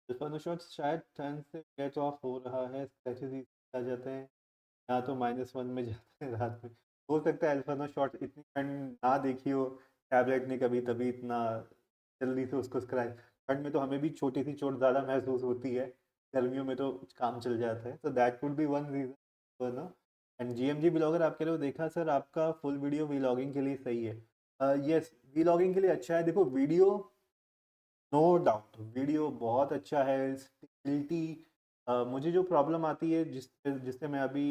अल्फानो शॉट्स शायद ठंड से गेट ऑफ हो रहा है, स्क्रैचेस ही आ जाते हैं, या तो -1 में जाते हैं रात में। हो सकता है अल्फानो शॉट्स इतनी ठंड ना देखी हो टैबलेट ने कभी, तभी इतना जल्दी से उसको स्क्रैच। ठंड में तो हमें भी छोटी सी चोट ज़्यादा महसूस होती है, गर्मियों में तो काम चल जाता है, तो that could be one reason ना। एंड जीएमजी ब्लॉगर आप कह रहे हो, देखा सर आपका फुल वीडियो व्लॉगिंग के लिए सही है। यस, व्लॉगिंग के लिए अच्छा है। देखो वीडियो, नो डाउट वीडियो बहुत अच्छा है, स्टेबिलिटी। मुझे जो प्रॉब्लम आती है जिससे मैं अभी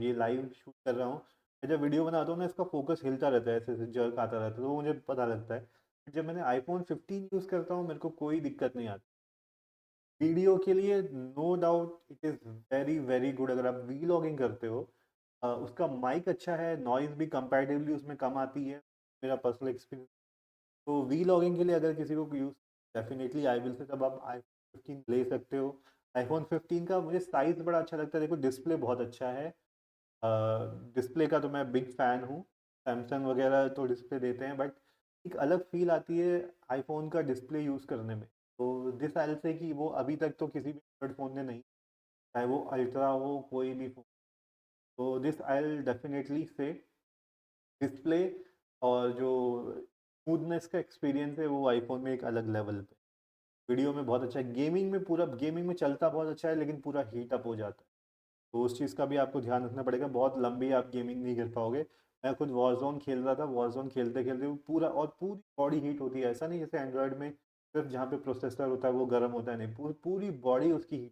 ये लाइव शूट कर रहा हूँ, मैं जब वीडियो बनाता हूँ ना, इसका फोकस हिलता रहता है, ऐसे ऐसे जर्क आता रहता है, तो वो मुझे पता लगता है। जब मैंने आईफोन 15 यूज़ करता हूँ मेरे को कोई दिक्कत नहीं आती वीडियो के लिए। No doubt it is very very good अगर आप वीलॉगिंग करते हो। उसका माइक अच्छा है, नॉइज़ भी कंपैरेटिवली उसमें कम आती है, मेरा पर्सनल एक्सपीरियंस। तो वीलॉगिंग के लिए अगर किसी को यूज़, डेफिनेटली आई विल से, तब आप आईफोन 15 ले सकते हो। आईफोन 15 का मुझे साइज़ बड़ा अच्छा लगता है, देखो डिस्प्ले बहुत अच्छा है। डिस्प्ले का तो मैं बिग फ़ैन हूँ। सैमसंग वगैरह तो डिस्प्ले देते हैं, बट एक अलग फ़ील आती है आईफ़ोन का डिस्प्ले यूज़ करने में। तो दिस आई विल से कि वो अभी तक तो किसी भी एंड्रॉइड फ़ोन ने नहीं, चाहे वो अल्ट्रा हो कोई भी फ़ोन। तो दिस आई विल डेफिनेटली से डिस्प्ले और जो स्मूथनेस का एक्सपीरियंस है वो आईफ़ोन में एक अलग लेवल पे। वीडियो में बहुत अच्छा है, गेमिंग में पूरा, गेमिंग में चलता बहुत अच्छा है लेकिन पूरा हीट अप हो जाता है। तो उस चीज़ का भी आपको ध्यान रखना पड़ेगा, बहुत लंबी आप गेमिंग नहीं कर पाओगे। मैं खुद वॉरजोन खेल रहा था, वॉरजोन खेलते खेलते वो पूरा और पूरी बॉडी हीट होती है, ऐसा नहीं जैसे एंड्रॉयड में सिर्फ जहाँ पे प्रोसेसर होता है वो गर्म होता है, नहीं, पूरी बॉडी उसकी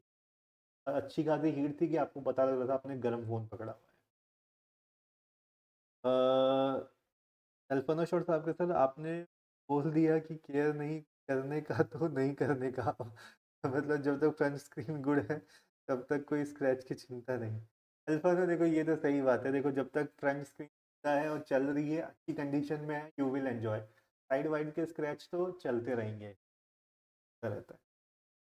अच्छी खासी हीट थी कि आपको पता लग रहा था आपने गर्म फोन पकड़ा हुआ है। अल्फानो साहब के सर, आपने बोल दिया कि केयर नहीं करने का तो नहीं करने का। मतलब जब तक फ्रंट स्क्रीन गुड है तब तक कोई स्क्रैच की चिंता नहीं। अल्फानो देखो ये तो सही बात है, देखो जब तक फ्रंट स्क्रीन है और चल रही है अच्छी कंडीशन में है you will enjoy. Side wide के स्क्रैच तो चलते रहेंगे, ऐसा रहता है।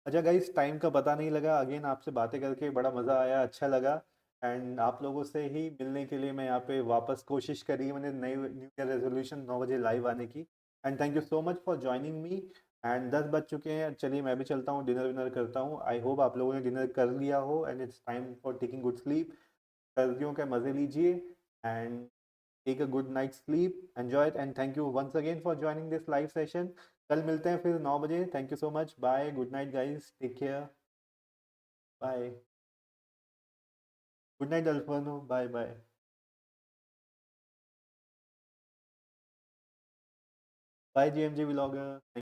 अच्छा गाइस, टाइम का पता नहीं लगा, अगेन आपसे बातें करके बड़ा मज़ा आया, अच्छा लगा। एंड आप लोगों से ही मिलने के लिए मैं यहाँ पे वापस कोशिश करी है मैंने, नई न्यू ईयर रेजोल्यूशन 9 बजे लाइव आने की। And thank you so much for joining me. And 10 बज चुके हैं, चलिए मैं भी चलता हूँ, डिनर विनर करता हूँ। आई होप आप लोगों ने डिनर कर लिया हो and it's time for taking good sleep. सर्दियों के मज़े लीजिए and take a good night sleep, enjoy it, and thank you once again for joining this live session. कल मिलते हैं फिर 9 बजे। Thank you so much, bye, good night guys, take care, bye. Good night Alfano, bye bye. Bye GMG vlogger.